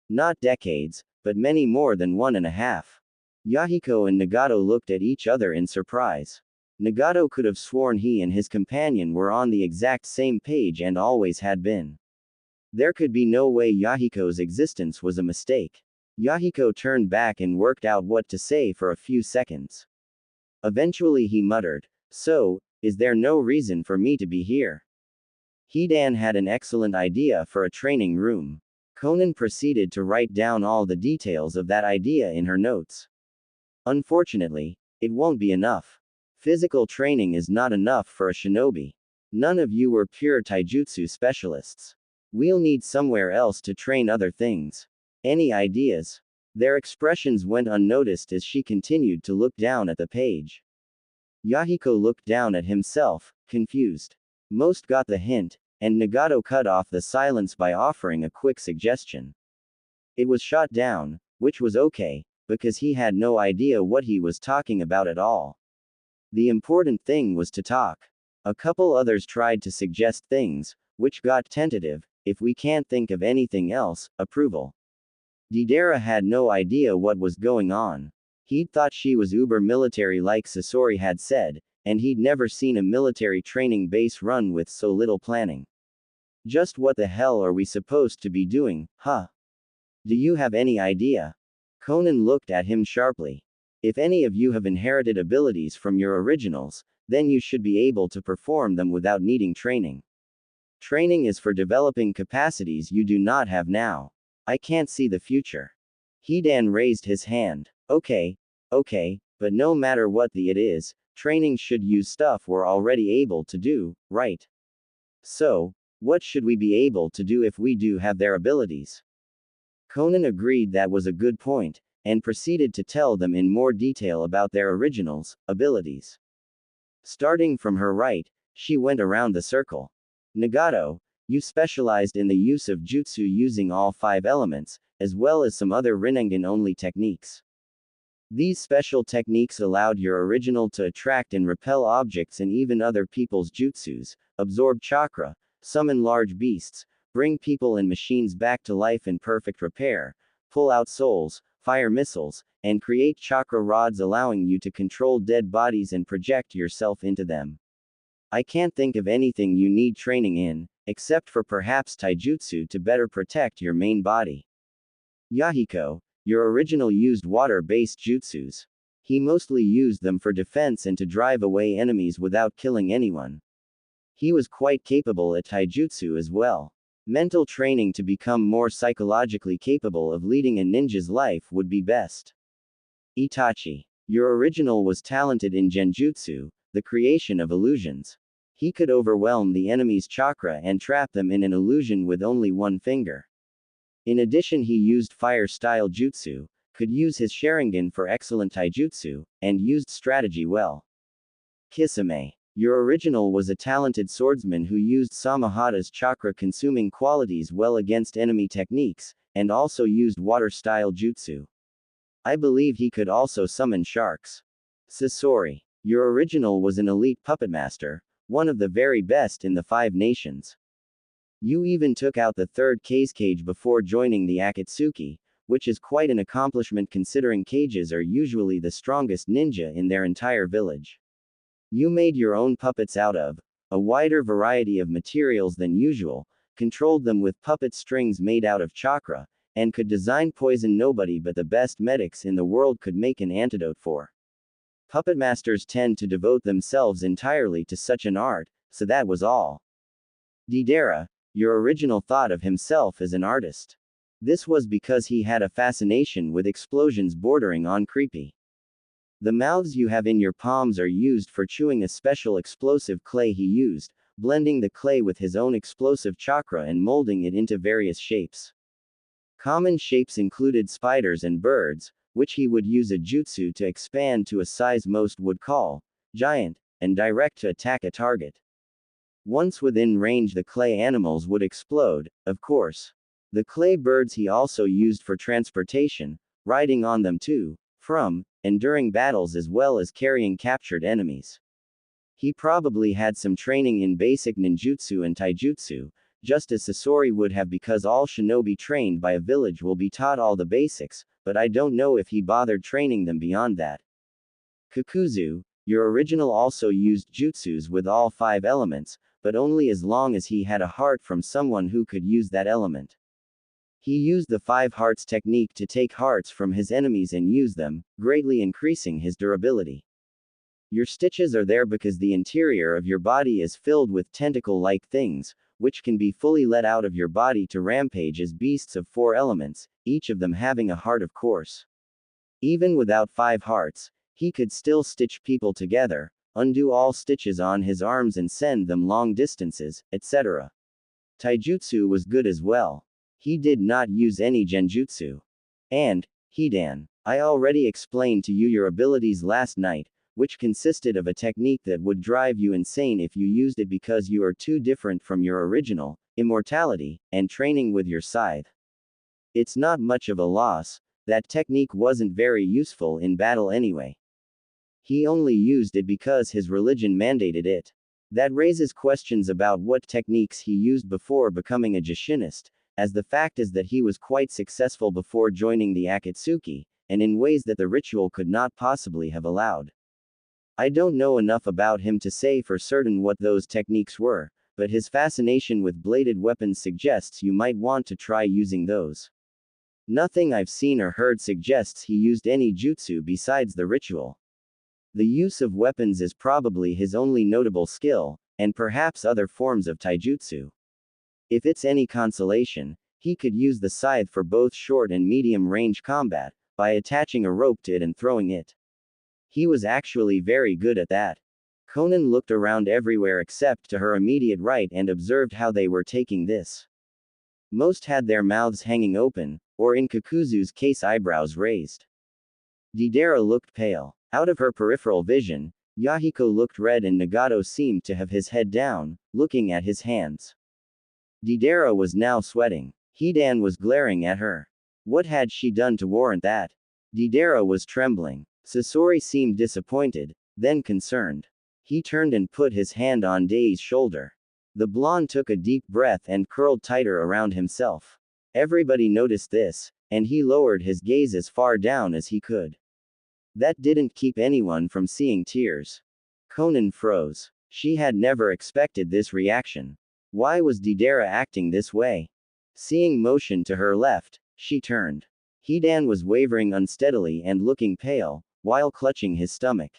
Not decades, but many more than 1.5. Yahiko and Nagato looked at each other in surprise. Nagato could have sworn he and his companion were on the exact same page and always had been. There could be no way Yahiko's existence was a mistake. Yahiko turned back and worked out what to say for a few seconds. Eventually he muttered, "So, is there no reason for me to be here?" Hidan had an excellent idea for a training room. Conan proceeded to write down all the details of that idea in her notes. Unfortunately, it won't be enough. Physical training is not enough for a shinobi. None of you were pure taijutsu specialists. We'll need somewhere else to train other things. Any ideas? Their expressions went unnoticed as she continued to look down at the page. Yahiko looked down at himself, confused. Most got the hint, and Nagato cut off the silence by offering a quick suggestion. It was shot down, which was okay, because he had no idea what he was talking about at all. The important thing was to talk. A couple others tried to suggest things, which got tentative. If we can't think of anything else, approval. Deidara had no idea what was going on. He'd thought she was uber military like Sasori had said, and he'd never seen a military training base run with so little planning. Just what the hell are we supposed to be doing, huh? Do you have any idea? Conan looked at him sharply. If any of you have inherited abilities from your originals, then you should be able to perform them without needing training. Training is for developing capacities you do not have now. I can't see the future. Hidan raised his hand. Okay, but no matter what it is, training should use stuff we're already able to do, right? So, what should we be able to do if we do have their abilities? Conan agreed that was a good point, and proceeded to tell them in more detail about their originals, abilities. Starting from her right, she went around the circle. Nagato, you specialized in the use of jutsu using all 5 elements, as well as some other Rinnegan-only techniques. These special techniques allowed your original to attract and repel objects and even other people's jutsus, absorb chakra, summon large beasts, bring people and machines back to life in perfect repair, pull out souls, fire missiles, and create chakra rods allowing you to control dead bodies and project yourself into them. I can't think of anything you need training in, except for perhaps taijutsu to better protect your main body. Yahiko, your original used water-based jutsus. He mostly used them for defense and to drive away enemies without killing anyone. He was quite capable at taijutsu as well. Mental training to become more psychologically capable of leading a ninja's life would be best. Itachi. Your original was talented in genjutsu, the creation of illusions. He could overwhelm the enemy's chakra and trap them in an illusion with only one finger. In addition, he used fire-style jutsu, could use his Sharingan for excellent taijutsu, and used strategy well. Kisame. Your original was a talented swordsman who used Samahata's chakra-consuming qualities well against enemy techniques, and also used water-style jutsu. I believe he could also summon sharks. Sasori. Your original was an elite puppet master, one of the very best in the 5 nations. You even took out the 3rd cage before joining the Akatsuki, which is quite an accomplishment considering cages are usually the strongest ninja in their entire village. You made your own puppets out of a wider variety of materials than usual, controlled them with puppet strings made out of chakra, and could design poison nobody but the best medics in the world could make an antidote for. Puppet masters tend to devote themselves entirely to such an art, so that was all. Deidara. Your original thought of himself as an artist. This was because he had a fascination with explosions bordering on creepy. The mouths you have in your palms are used for chewing a special explosive clay he used, blending the clay with his own explosive chakra and molding it into various shapes. Common shapes included spiders and birds, which he would use a jutsu to expand to a size most would call giant, and direct to attack a target. Once within range, the clay animals would explode, of course. The clay birds he also used for transportation, riding on them to, from, and during battles as well as carrying captured enemies. He probably had some training in basic ninjutsu and taijutsu, just as Sasori would have because all shinobi trained by a village will be taught all the basics, but I don't know if he bothered training them beyond that. Kakuzu. Your original also used jutsus with all 5 elements, but only as long as he had a heart from someone who could use that element. He used the 5 hearts technique to take hearts from his enemies and use them, greatly increasing his durability. Your stitches are there because the interior of your body is filled with tentacle-like things, which can be fully let out of your body to rampage as beasts of 4 elements, each of them having a heart of course. Even without 5 hearts, he could still stitch people together, undo all stitches on his arms and send them long distances, etc. Taijutsu was good as well. He did not use any genjutsu. And, Hidan. I already explained to you your abilities last night, which consisted of a technique that would drive you insane if you used it because you are too different from your original, immortality, and training with your scythe. It's not much of a loss, that technique wasn't very useful in battle anyway. He only used it because his religion mandated it. That raises questions about what techniques he used before becoming a Jushinist, as the fact is that he was quite successful before joining the Akatsuki, and in ways that the ritual could not possibly have allowed. I don't know enough about him to say for certain what those techniques were, but his fascination with bladed weapons suggests you might want to try using those. Nothing I've seen or heard suggests he used any jutsu besides the ritual. The use of weapons is probably his only notable skill, and perhaps other forms of taijutsu. If it's any consolation, he could use the scythe for both short and medium range combat, by attaching a rope to it and throwing it. He was actually very good at that. Conan looked around everywhere except to her immediate right and observed how they were taking this. Most had their mouths hanging open, or in Kakuzu's case eyebrows raised. Deidara looked pale. Out of her peripheral vision, Yahiko looked red and Nagato seemed to have his head down, looking at his hands. Deidara was now sweating. Hidan was glaring at her. What had she done to warrant that? Deidara was trembling. Sasori seemed disappointed, then concerned. He turned and put his hand on Dei's shoulder. The blonde took a deep breath and curled tighter around himself. Everybody noticed this, and he lowered his gaze as far down as he could. That didn't keep anyone from seeing tears. Conan froze. She had never expected this reaction. Why was Deidara acting this way? Seeing motion to her left, she turned. Hidan was wavering unsteadily and looking pale, while clutching his stomach.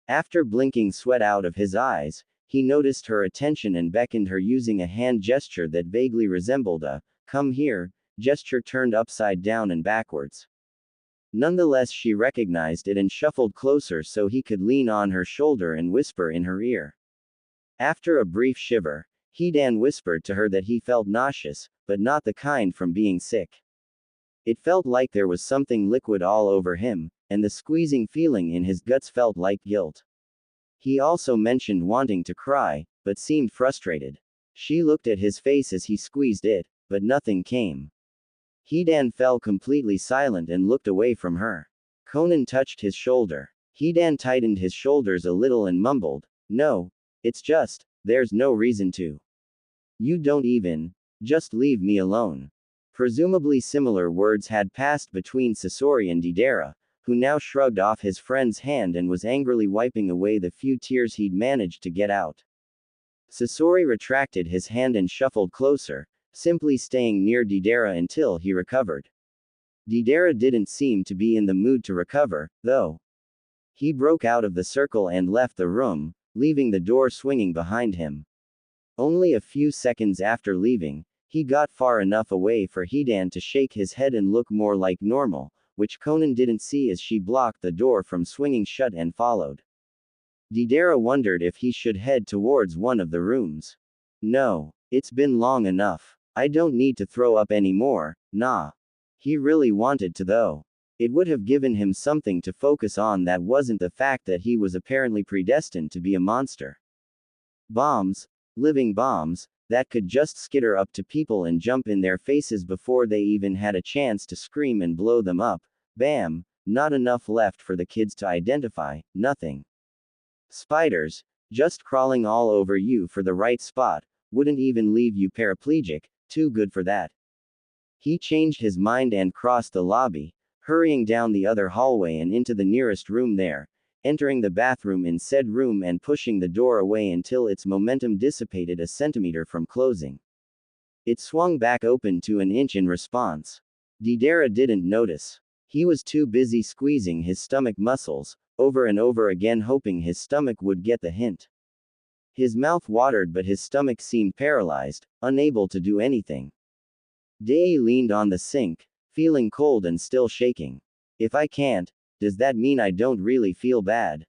After blinking sweat out of his eyes, he noticed her attention and beckoned her using a hand gesture that vaguely resembled a "come here" gesture turned upside down and backwards. Nonetheless, she recognized it and shuffled closer so he could lean on her shoulder and whisper in her ear. After a brief shiver, Hidan whispered to her that he felt nauseous, but not the kind from being sick. It felt like there was something liquid all over him, and the squeezing feeling in his guts felt like guilt. He also mentioned wanting to cry, but seemed frustrated. She looked at his face as he squeezed it, but nothing came. Hidan fell completely silent and looked away from her. Conan touched his shoulder. Hidan tightened his shoulders a little and mumbled, "No, it's just, there's no reason to. You don't even, just leave me alone." Presumably similar words had passed between Sasori and Deidara, who now shrugged off his friend's hand and was angrily wiping away the few tears he'd managed to get out. Sasori retracted his hand and shuffled closer, simply staying near Deidara until he recovered. Deidara didn't seem to be in the mood to recover, though. He broke out of the circle and left the room, leaving the door swinging behind him. Only a few seconds after leaving, he got far enough away for Hidan to shake his head and look more like normal, which Conan didn't see as she blocked the door from swinging shut and followed. Deidara wondered if he should head towards one of the rooms. "No, it's been long enough. I don't need to throw up anymore, nah." He really wanted to though. It would have given him something to focus on that wasn't the fact that he was apparently predestined to be a monster. Bombs, living bombs, that could just skitter up to people and jump in their faces before they even had a chance to scream and blow them up. Bam, not enough left for the kids to identify, nothing. Spiders, just crawling all over you for the right spot, wouldn't even leave you paraplegic, too good for that. He changed his mind and crossed the lobby, hurrying down the other hallway and into the nearest room there, entering the bathroom in said room and pushing the door away until its momentum dissipated a centimeter from closing. It swung back open to an inch in response. Deidara didn't notice. He was too busy squeezing his stomach muscles, over and over again hoping his stomach would get the hint. His mouth watered but his stomach seemed paralyzed, unable to do anything. Dei leaned on the sink, feeling cold and still shaking. "If I can't, does that mean I don't really feel bad?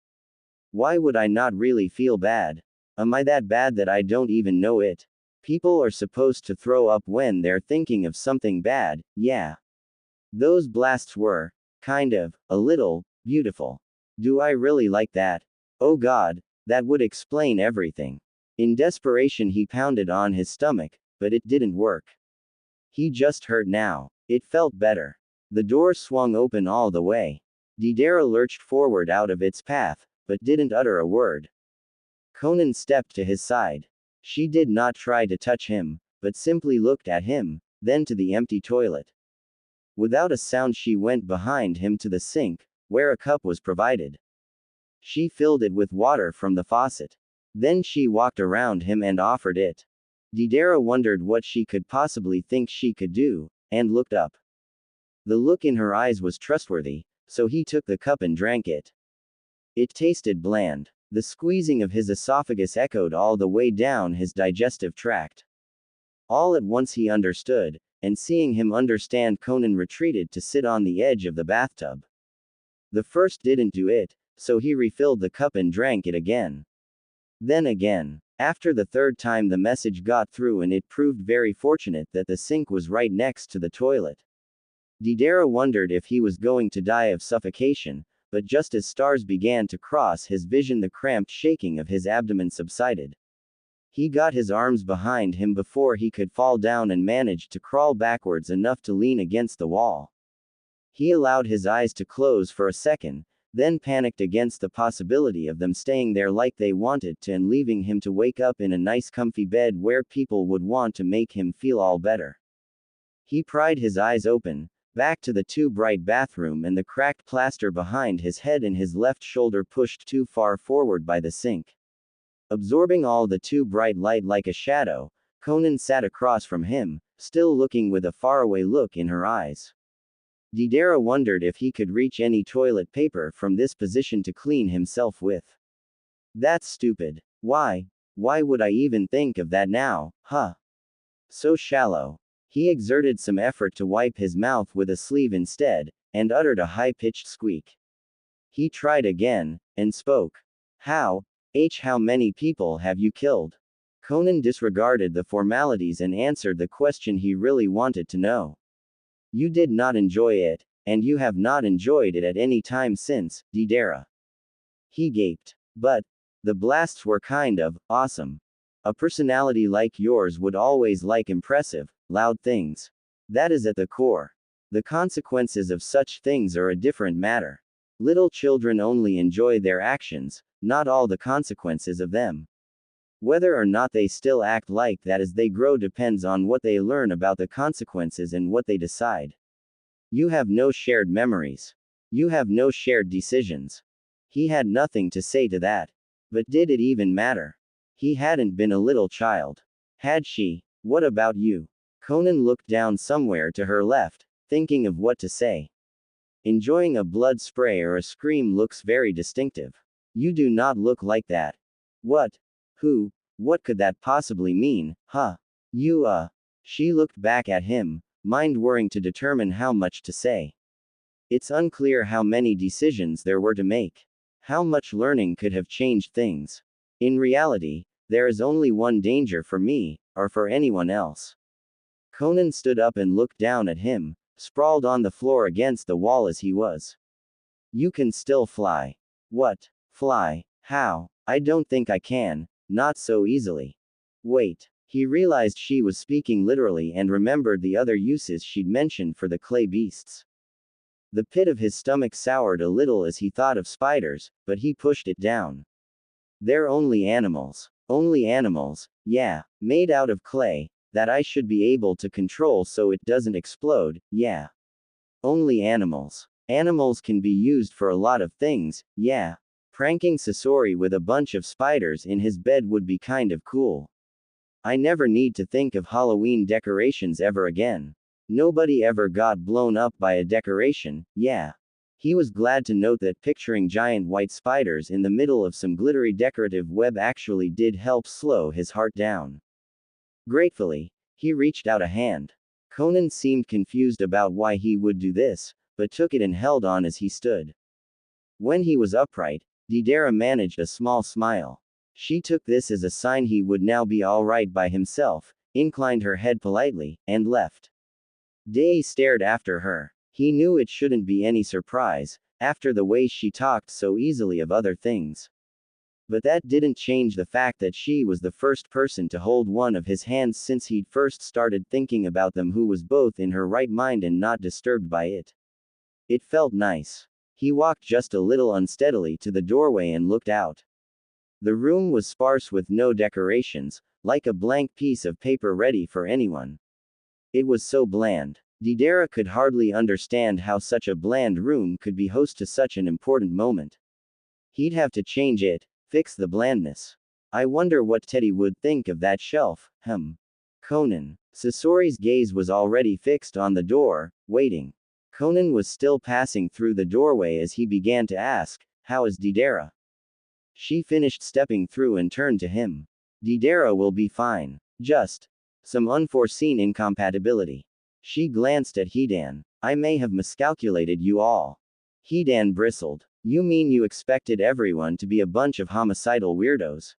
Why would I not really feel bad? Am I that bad that I don't even know it? People are supposed to throw up when they're thinking of something bad, yeah. Those blasts were, kind of, a little, beautiful. Do I really like that? Oh God, that would explain everything." In desperation he pounded on his stomach, but it didn't work. He just hurt now. It felt better. The door swung open all the way. Deidara lurched forward out of its path, but didn't utter a word. Conan stepped to his side. She did not try to touch him, but simply looked at him, then to the empty toilet. Without a sound she went behind him to the sink, where a cup was provided. She filled it with water from the faucet. Then she walked around him and offered it. Deidara wondered what she could possibly think she could do, and looked up. The look in her eyes was trustworthy, so he took the cup and drank it. It tasted bland. The squeezing of his esophagus echoed all the way down his digestive tract. All at once he understood, and seeing him understand, Conan retreated to sit on the edge of the bathtub. The first didn't do it, so he refilled the cup and drank it again. Then again. After the third time the message got through, and it proved very fortunate that the sink was right next to the toilet. Deidara wondered if he was going to die of suffocation, but just as stars began to cross his vision the cramped shaking of his abdomen subsided. He got his arms behind him before he could fall down and managed to crawl backwards enough to lean against the wall. He allowed his eyes to close for a second, then panicked against the possibility of them staying there like they wanted to and leaving him to wake up in a nice comfy bed where people would want to make him feel all better. He pried his eyes open, back to the too bright bathroom and the cracked plaster behind his head and his left shoulder pushed too far forward by the sink. Absorbing all the too bright light like a shadow, Conan sat across from him, still looking with a faraway look in her eyes. Deidara wondered if he could reach any toilet paper from this position to clean himself with. That's stupid. Why? Why would I even think of that now, huh? So shallow. He exerted some effort to wipe his mouth with a sleeve instead, and uttered a high-pitched squeak. He tried again, and spoke. How many people have you killed? Conan disregarded the formalities and answered the question he really wanted to know. You did not enjoy it, and you have not enjoyed it at any time since, Deidara. He gaped. But the blasts were kind of awesome. A personality like yours would always like impressive, loud things. That is at the core. The consequences of such things are a different matter. Little children only enjoy their actions, not all the consequences of them. Whether or not they still act like that as they grow depends on what they learn about the consequences and what they decide. You have no shared memories. You have no shared decisions. He had nothing to say to that. But did it even matter? He hadn't been a little child. Had she? What about you? Conan looked down somewhere to her left, thinking of what to say. Enjoying a blood spray or a scream looks very distinctive. You do not look like that. What? Who? What could that possibly mean, huh? You, She looked back at him, mind worrying to determine how much to say. It's unclear how many decisions there were to make. How much learning could have changed things. In reality, there is only one danger for me, or for anyone else. Conan stood up and looked down at him, sprawled on the floor against the wall as he was. You can still fly. What? Fly? How? I don't think I can, not so easily. Wait. He realized she was speaking literally and remembered the other uses she'd mentioned for the clay beasts. The pit of his stomach soured a little as he thought of spiders, but he pushed it down. They're only animals. Only animals, yeah, made out of clay, that I should be able to control so it doesn't explode, yeah. Only animals. Animals can be used for a lot of things, yeah. Pranking Sasori with a bunch of spiders in his bed would be kind of cool. I never need to think of Halloween decorations ever again. Nobody ever got blown up by a decoration, yeah. He was glad to note that picturing giant white spiders in the middle of some glittery decorative web actually did help slow his heart down. Gratefully, he reached out a hand. Conan seemed confused about why he would do this, but took it and held on as he stood. When he was upright, Deidara managed a small smile. She took this as a sign he would now be all right by himself, inclined her head politely, and left. Day stared after her. He knew it shouldn't be any surprise, after the way she talked so easily of other things. But that didn't change the fact that she was the first person to hold one of his hands since he'd first started thinking about them, who was both in her right mind and not disturbed by it. It felt nice. He walked just a little unsteadily to the doorway and looked out. The room was sparse with no decorations, like a blank piece of paper ready for anyone. It was so bland. Deidara could hardly understand how such a bland room could be host to such an important moment. He'd have to change it, fix the blandness. I wonder what Teddy would think of that shelf, Conan. Sasori's gaze was already fixed on the door, waiting. Conan was still passing through the doorway as he began to ask, how is Deidara? She finished stepping through and turned to him. Deidara will be fine. Just some unforeseen incompatibility. She glanced at Hidan. I may have miscalculated you all. Hidan bristled. You mean you expected everyone to be a bunch of homicidal weirdos?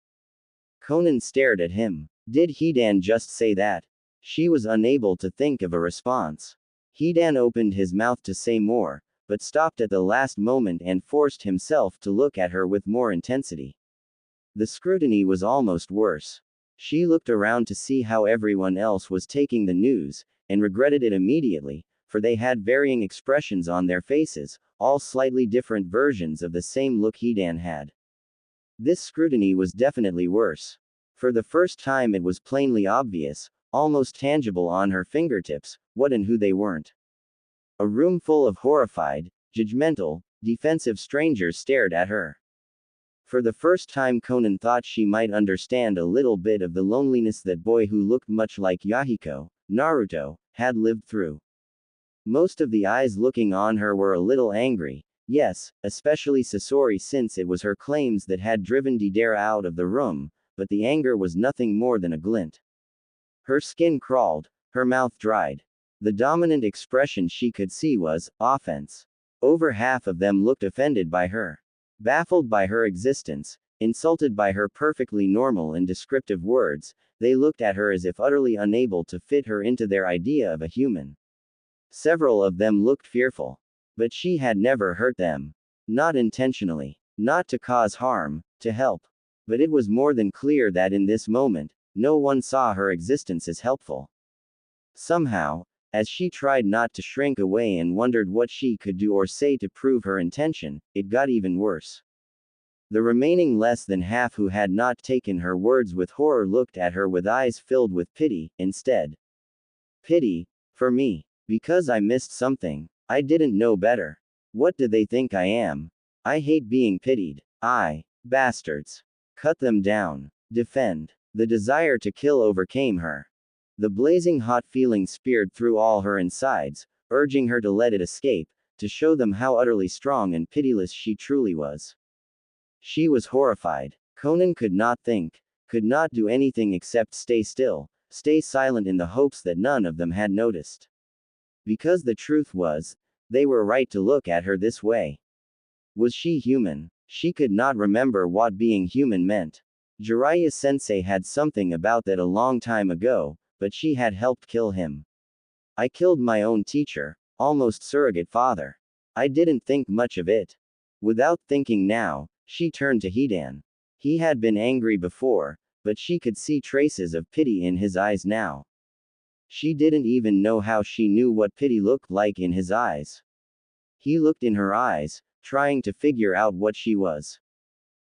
Conan stared at him. Did Hidan just say that? She was unable to think of a response. Hidan opened his mouth to say more, but stopped at the last moment and forced himself to look at her with more intensity. The scrutiny was almost worse. She looked around to see how everyone else was taking the news, and regretted it immediately, for they had varying expressions on their faces, all slightly different versions of the same look Hidan had. This scrutiny was definitely worse. For the first time it was plainly obvious, almost tangible on her fingertips, what and who they weren't. A room full of horrified, judgmental, defensive strangers stared at her. For the first time Conan thought she might understand a little bit of the loneliness that boy who looked much like Yahiko, Naruto, had lived through. Most of the eyes looking on her were a little angry, yes, especially Sasori, since it was her claims that had driven Deidara out of the room, but the anger was nothing more than a glint. Her skin crawled, her mouth dried. The dominant expression she could see was offense. Over half of them looked offended by her. Baffled by her existence, insulted by her perfectly normal and descriptive words, they looked at her as if utterly unable to fit her into their idea of a human. Several of them looked fearful. But she had never hurt them. Not intentionally. Not to cause harm, to help. But it was more than clear that in this moment, no one saw her existence as helpful. Somehow, as she tried not to shrink away and wondered what she could do or say to prove her intention, it got even worse. The remaining less than half who had not taken her words with horror looked at her with eyes filled with pity, instead. Pity? For me. Because I missed something. I didn't know better. What do they think I am? I hate being pitied. Bastards. Cut them down. Defend. The desire to kill overcame her. The blazing hot feeling speared through all her insides, urging her to let it escape, to show them how utterly strong and pitiless she truly was. She was horrified. Conan could not think, could not do anything except stay still, stay silent in the hopes that none of them had noticed. Because the truth was, they were right to look at her this way. Was she human? She could not remember what being human meant. Jiraiya sensei had something about that a long time ago, but she had helped kill him. I killed my own teacher, almost surrogate father. I didn't think much of it. Without thinking now, she turned to Hidan. He had been angry before, but she could see traces of pity in his eyes now. She didn't even know how she knew what pity looked like in his eyes. He looked in her eyes, trying to figure out what she was.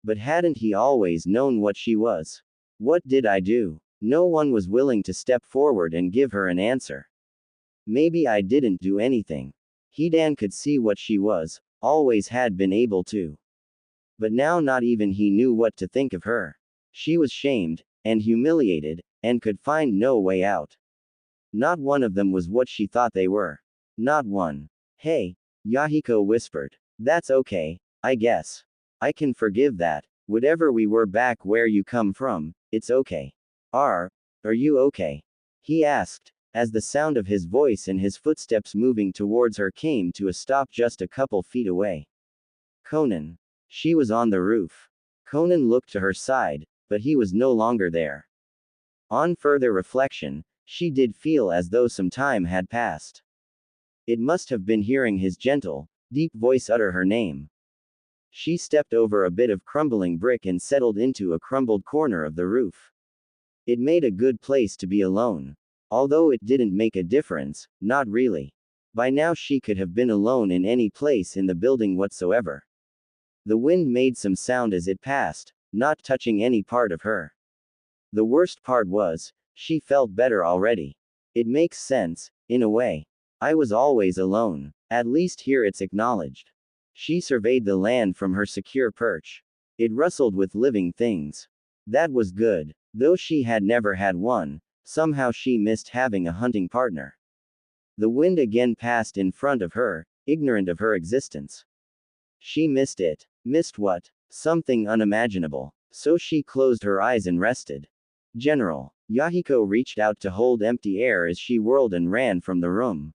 But hadn't he always known what she was? What did I do? No one was willing to step forward and give her an answer. Maybe I didn't do anything. Hidan could see what she was, always had been able to. But now not even he knew what to think of her. She was shamed, and humiliated, and could find no way out. Not one of them was what she thought they were. Not one. Hey, Yahiko whispered. That's okay, I guess. I can forgive that. Whatever we were back where you come from, it's okay. Are you okay? He asked, as the sound of his voice and his footsteps moving towards her came to a stop just a couple feet away. Conan. She was on the roof. Conan looked to her side, but he was no longer there. On further reflection, she did feel as though some time had passed. It must have been hearing his gentle, deep voice utter her name. She stepped over a bit of crumbling brick and settled into a crumbled corner of the roof. It made a good place to be alone. Although it didn't make a difference, not really. By now she could have been alone in any place in the building whatsoever. The wind made some sound as it passed, not touching any part of her. The worst part was, she felt better already. It makes sense, in a way. I was always alone. At least here it's acknowledged. She surveyed the land from her secure perch. It rustled with living things. That was good. Though she had never had one, somehow she missed having a hunting partner. The wind again passed in front of her, ignorant of her existence. She missed it. Missed what? Something unimaginable. So she closed her eyes and rested. General. Yahiko reached out to hold empty air as she whirled and ran from the room.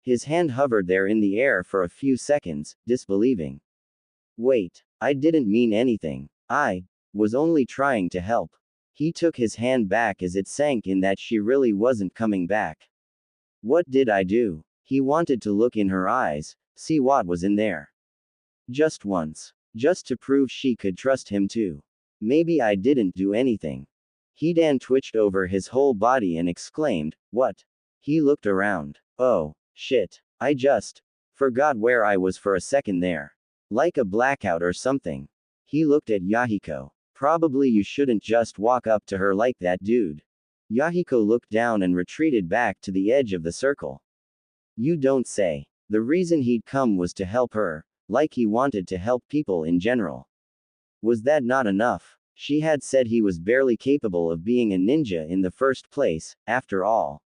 His hand hovered there in the air for a few seconds, disbelieving. Wait. I didn't mean anything. I was only trying to help. He took his hand back as it sank in that she really wasn't coming back. What did I do? He wanted to look in her eyes, see what was in there. Just once. Just to prove she could trust him too. Maybe I didn't do anything. Hidan twitched over his whole body and exclaimed, "What?" He looked around. Oh, shit. I just forgot where I was for a second there. Like a blackout or something. He looked at Yahiko. Probably you shouldn't just walk up to her like that, dude. Yahiko looked down and retreated back to the edge of the circle. You don't say. The reason he'd come was to help her, like he wanted to help people in general. Was that not enough? She had said he was barely capable of being a ninja in the first place, after all.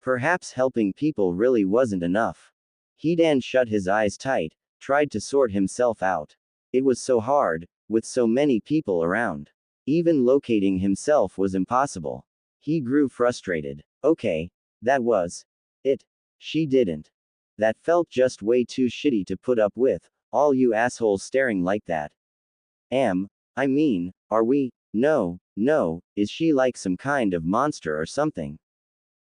Perhaps helping people really wasn't enough. Hidan shut his eyes tight, tried to sort himself out. It was so hard, with so many people around. Even locating himself was impossible. He grew frustrated. Okay, that was it. She didn't. That felt just way too shitty to put up with, all you assholes staring like that. Are we? No, no, is she like some kind of monster or something?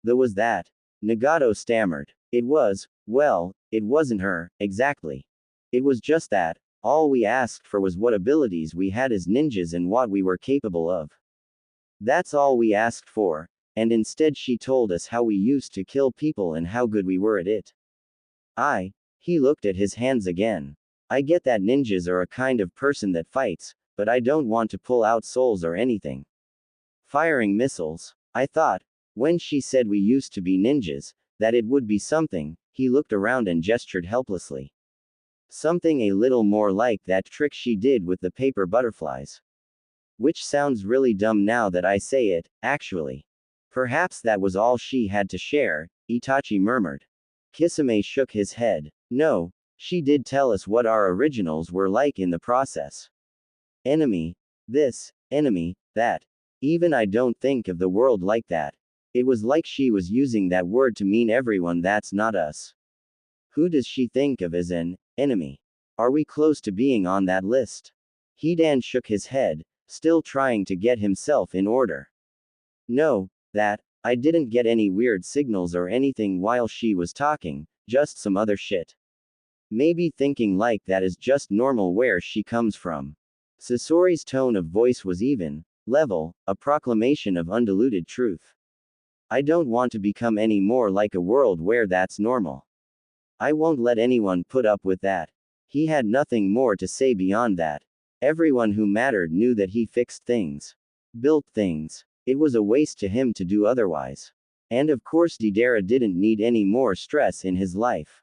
There was that. Nagato stammered. Well, it wasn't her, exactly. It was just that. All we asked for was what abilities we had as ninjas and what we were capable of. That's all we asked for, and instead she told us how we used to kill people and how good we were at it. He looked at his hands again. I get that ninjas are a kind of person that fights, but I don't want to pull out souls or anything. Firing missiles. I thought, when she said we used to be ninjas, that it would be something. He looked around and gestured helplessly. Something a little more like that trick she did with the paper butterflies. Which sounds really dumb now that I say it, actually. Perhaps that was all she had to share, Itachi murmured. Kisame shook his head. No, she did tell us what our originals were like in the process. Enemy this, enemy that. Even I don't think of the world like that. It was like she was using that word to mean everyone that's not us. Who does she think of as an enemy? Are we close to being on that list? Hidan shook his head, still trying to get himself in order. No, I didn't get any weird signals or anything while she was talking, just some other shit. Maybe thinking like that is just normal where she comes from. Sasori's tone of voice was even, level, a proclamation of undiluted truth. I don't want to become any more like a world where that's normal. I won't let anyone put up with that. He had nothing more to say beyond that. Everyone who mattered knew that he fixed things. Built things. It was a waste to him to do otherwise. And of course Deidara didn't need any more stress in his life.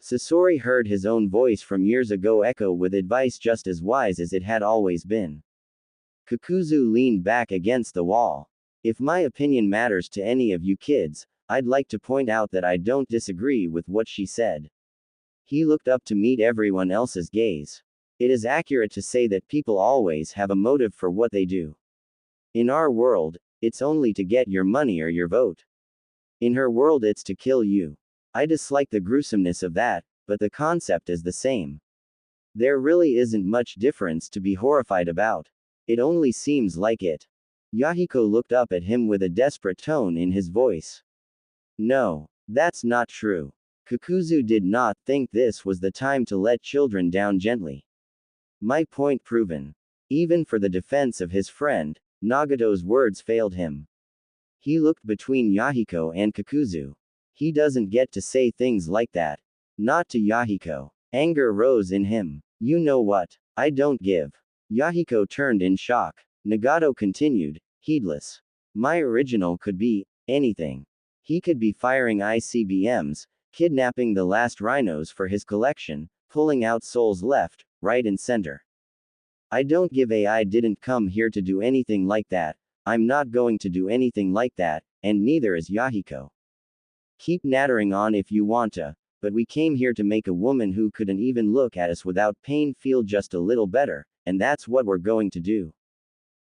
Sasori heard his own voice from years ago echo with advice just as wise as it had always been. Kakuzu leaned back against the wall. If my opinion matters to any of you kids, I'd like to point out that I don't disagree with what she said. He looked up to meet everyone else's gaze. It is accurate to say that people always have a motive for what they do. In our world, it's only to get your money or your vote. In her world, it's to kill you. I dislike the gruesomeness of that, but the concept is the same. There really isn't much difference to be horrified about. It only seems like it. Yahiko looked up at him with a desperate tone in his voice. No, that's not true. Kakuzu did not think this was the time to let children down gently. My point proven. Even for the defense of his friend, Nagato's words failed him. He looked between Yahiko and Kakuzu. He doesn't get to say things like that. Not to Yahiko. Anger rose in him. You know what? I don't give. Yahiko turned in shock. Nagato continued, heedless. My original could be anything. He could be firing ICBMs, kidnapping the last rhinos for his collection, pulling out souls left, right and center. I don't give a. I didn't come here to do anything like that. I'm not going to do anything like that, and neither is Yahiko. Keep nattering on if you want to, but we came here to make a woman who couldn't even look at us without pain feel just a little better, and that's what we're going to do.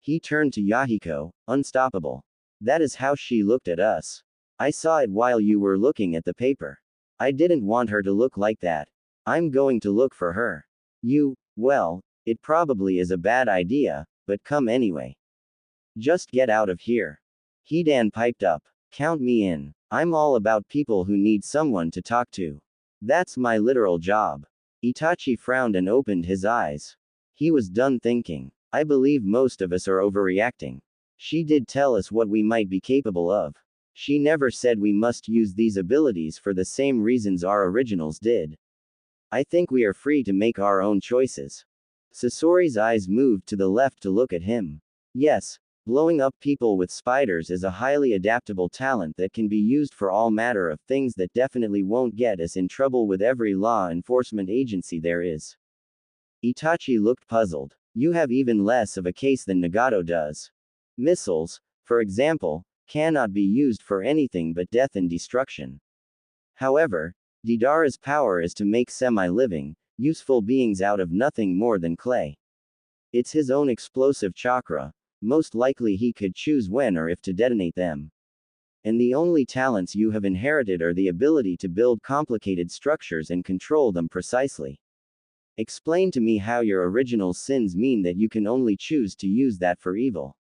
He turned to Yahiko, unstoppable. That is how she looked at us. I saw it while you were looking at the paper. I didn't want her to look like that. I'm going to look for her. Well, it probably is a bad idea, but come anyway. Just get out of here. Hidan piped up. Count me in. I'm all about people who need someone to talk to. That's my literal job. Itachi frowned and opened his eyes. He was done thinking. I believe most of us are overreacting. She did tell us what we might be capable of. She never said we must use these abilities for the same reasons our originals did. I think we are free to make our own choices. Sasori's eyes moved to the left to look at him. Yes, blowing up people with spiders is a highly adaptable talent that can be used for all manner of things that definitely won't get us in trouble with every law enforcement agency there is. Itachi looked puzzled. You have even less of a case than Nagato does. Missiles, for example, cannot be used for anything but death and destruction. However, Deidara's power is to make semi-living, useful beings out of nothing more than clay. It's his own explosive chakra. Most likely he could choose when or if to detonate them. And the only talents you have inherited are the ability to build complicated structures and control them precisely. Explain to me how your original sins mean that you can only choose to use that for evil.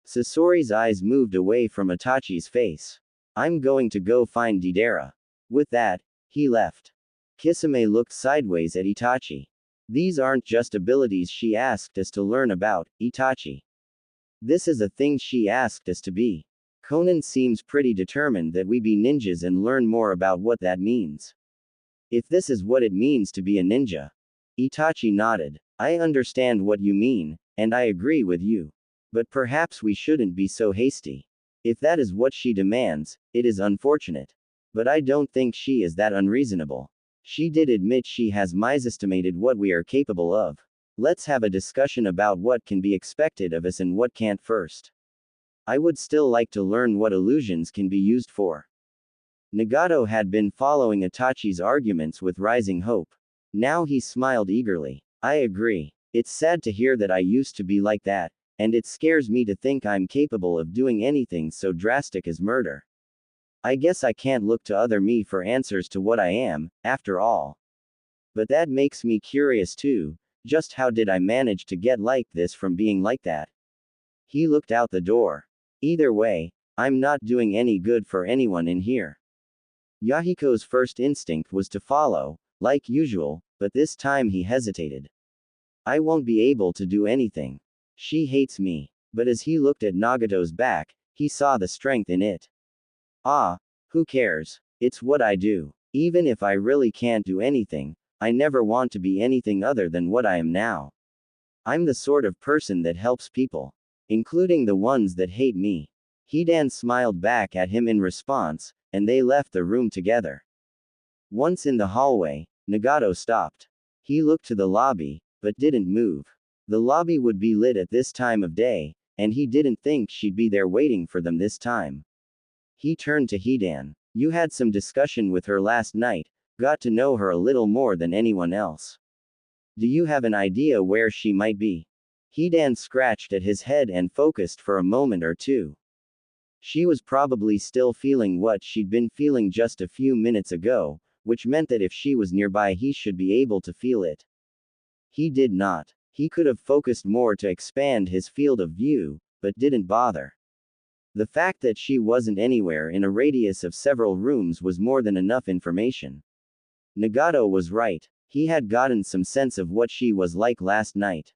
Sasori's eyes moved away from Itachi's face. I'm going to go find Deidara. With that, he left. Kisame looked sideways at Itachi. These aren't just abilities she asked us to learn about, Itachi. This is a thing she asked us to be. Conan seems pretty determined that we be ninjas and learn more about what that means. If this is what it means to be a ninja. Itachi nodded. I understand what you mean, and I agree with you. But perhaps we shouldn't be so hasty. If that is what she demands, it is unfortunate. But I don't think she is that unreasonable. She did admit she has misestimated what we are capable of. Let's have a discussion about what can be expected of us and what can't first. I would still like to learn what illusions can be used for. Nagato had been following Itachi's arguments with rising hope. Now he smiled eagerly. I agree. It's sad to hear that I used to be like that, and it scares me to think I'm capable of doing anything so drastic as murder. I guess I can't look to other me for answers to what I am, after all. But that makes me curious too, just how did I manage to get like this from being like that? He looked out the door. Either way, I'm not doing any good for anyone in here. Yahiko's first instinct was to follow, like usual, but this time he hesitated. I won't be able to do anything. She hates me. But as he looked at Nagato's back, he saw the strength in it. Ah, who cares? It's what I do. Even if I really can't do anything, I never want to be anything other than what I am now. I'm the sort of person that helps people. Including the ones that hate me. Hidan smiled back at him in response, and they left the room together. Once in the hallway, Nagato stopped. He looked to the lobby, but didn't move. The lobby would be lit at this time of day, and he didn't think she'd be there waiting for them this time. He turned to Hidan. You had some discussion with her last night, got to know her a little more than anyone else. Do you have an idea where she might be? Hidan scratched at his head and focused for a moment or two. She was probably still feeling what she'd been feeling just a few minutes ago, which meant that if she was nearby he should be able to feel it. He did not. He could have focused more to expand his field of view, but didn't bother. The fact that she wasn't anywhere in a radius of several rooms was more than enough information. Nagato was right. He had gotten some sense of what she was like last night.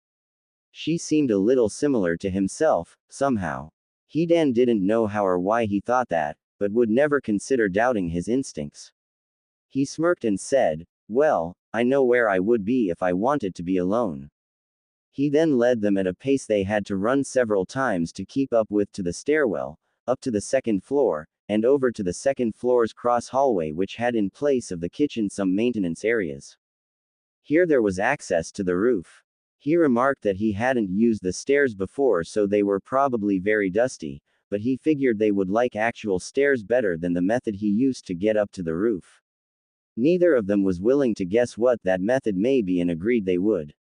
She seemed a little similar to himself, somehow. Hidan didn't know how or why he thought that, but would never consider doubting his instincts. He smirked and said, well, I know where I would be if I wanted to be alone. He then led them at a pace they had to run several times to keep up with to the stairwell, up to the second floor, and over to the second floor's cross hallway which had in place of the kitchen some maintenance areas. Here there was access to the roof. He remarked that he hadn't used the stairs before so they were probably very dusty, but he figured they would like actual stairs better than the method he used to get up to the roof. Neither of them was willing to guess what that method may be and agreed they would.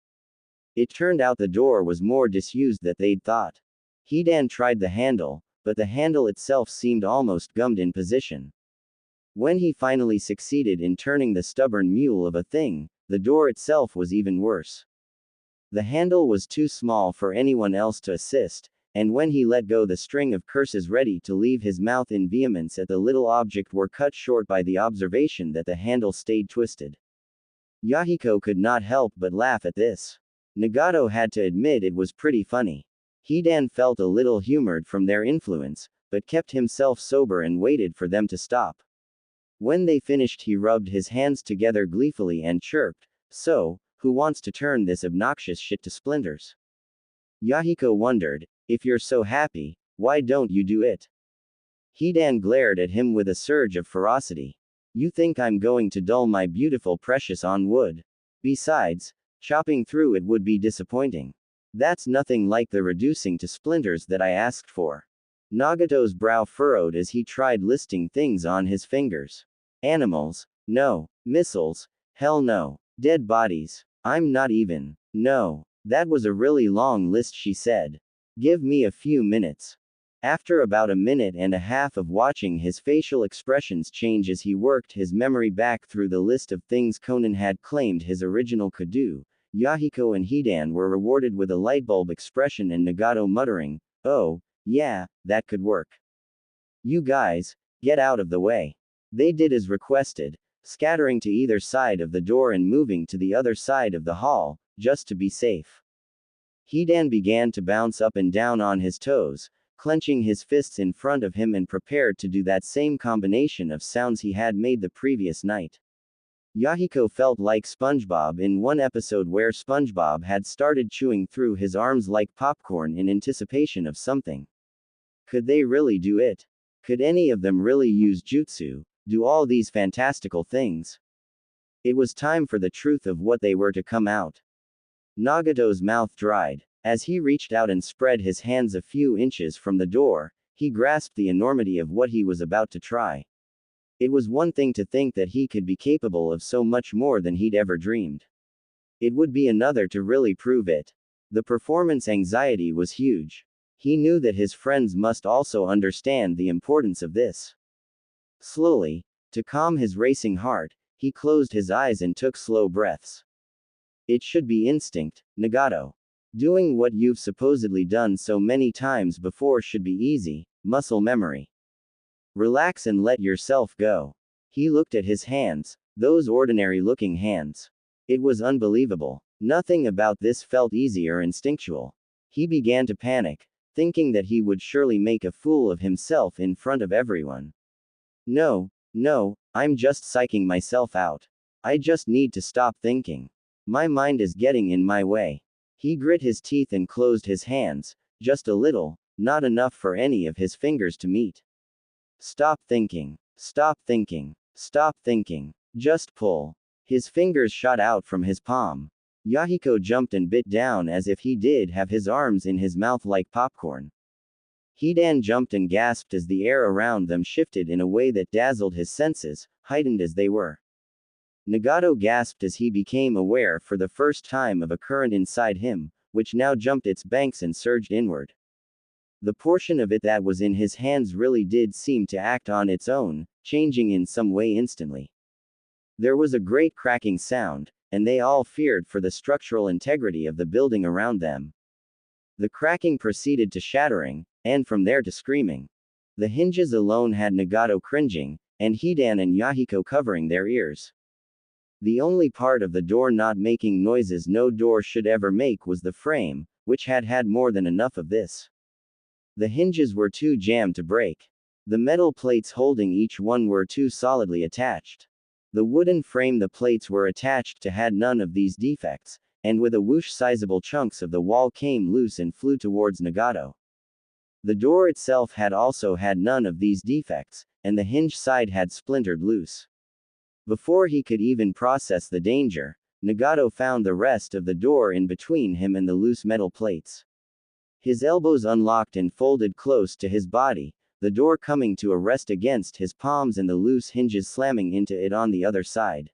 It turned out the door was more disused than they'd thought. Hidan tried the handle, but the handle itself seemed almost gummed in position. When he finally succeeded in turning the stubborn mule of a thing, the door itself was even worse. The handle was too small for anyone else to assist, and when he let go the string of curses ready to leave his mouth in vehemence at the little object were cut short by the observation that the handle stayed twisted. Yahiko could not help but laugh at this. Nagato had to admit it was pretty funny. Hidan felt a little humored from their influence, but kept himself sober and waited for them to stop. When they finished he rubbed his hands together gleefully and chirped, so, who wants to turn this obnoxious shit to splinters? Yahiko wondered, if you're so happy, why don't you do it? Hidan glared at him with a surge of ferocity. You think I'm going to dull my beautiful precious on wood? Besides, chopping through it would be disappointing. That's nothing like the reducing to splinters that I asked for. Nagato's brow furrowed as he tried listing things on his fingers. Animals? No. Missiles? Hell no. Dead bodies? I'm not even. No. That was a really long list, she said. Give me a few minutes. After about a minute and a half of watching his facial expressions change as he worked his memory back through the list of things Conan had claimed his original could do, Yahiko and Hidan were rewarded with a lightbulb expression and Nagato muttering, "Oh, yeah, that could work. You guys, get out of the way." They did as requested, scattering to either side of the door and moving to the other side of the hall, just to be safe. Hidan began to bounce up and down on his toes, clenching his fists in front of him and prepared to do that same combination of sounds he had made the previous night. Yahiko felt like SpongeBob in one episode where SpongeBob had started chewing through his arms like popcorn in anticipation of something. Could they really do it? Could any of them really use jutsu, do all these fantastical things? It was time for the truth of what they were to come out. Nagato's mouth dried. As he reached out and spread his hands a few inches from the door, he grasped the enormity of what he was about to try. It was one thing to think that he could be capable of so much more than he'd ever dreamed. It would be another to really prove it. The performance anxiety was huge. He knew that his friends must also understand the importance of this. Slowly, to calm his racing heart, he closed his eyes and took slow breaths. It should be instinct, Nagato. Doing what you've supposedly done so many times before should be easy, muscle memory. Relax and let yourself go. He looked at his hands, those ordinary-looking hands. It was unbelievable. Nothing about this felt easy or instinctual. He began to panic, thinking that he would surely make a fool of himself in front of everyone. No, I'm just psyching myself out. I just need to stop thinking. My mind is getting in my way. He grit his teeth and closed his hands, just a little, not enough for any of his fingers to meet. Stop thinking. Stop thinking. Stop thinking. Just pull. His fingers shot out from his palm. Yahiko jumped and bit down as if he did have his arms in his mouth like popcorn. Hidan jumped and gasped as the air around them shifted in a way that dazzled his senses, heightened as they were. Nagato gasped as he became aware for the first time of a current inside him, which now jumped its banks and surged inward. The portion of it that was in his hands really did seem to act on its own, changing in some way instantly. There was a great cracking sound, and they all feared for the structural integrity of the building around them. The cracking proceeded to shattering, and from there to screaming. The hinges alone had Nagato cringing, and Hidan and Yahiko covering their ears. The only part of the door not making noises no door should ever make was the frame, which had had more than enough of this. The hinges were too jammed to break. The metal plates holding each one were too solidly attached. The wooden frame the plates were attached to had none of these defects, and with a whoosh sizable chunks of the wall came loose and flew towards Nagato. The door itself had also had none of these defects, and the hinge side had splintered loose. Before he could even process the danger, Nagato found the rest of the door in between him and the loose metal plates. His elbows unlocked and folded close to his body, the door coming to a rest against his palms and the loose hinges slamming into it on the other side.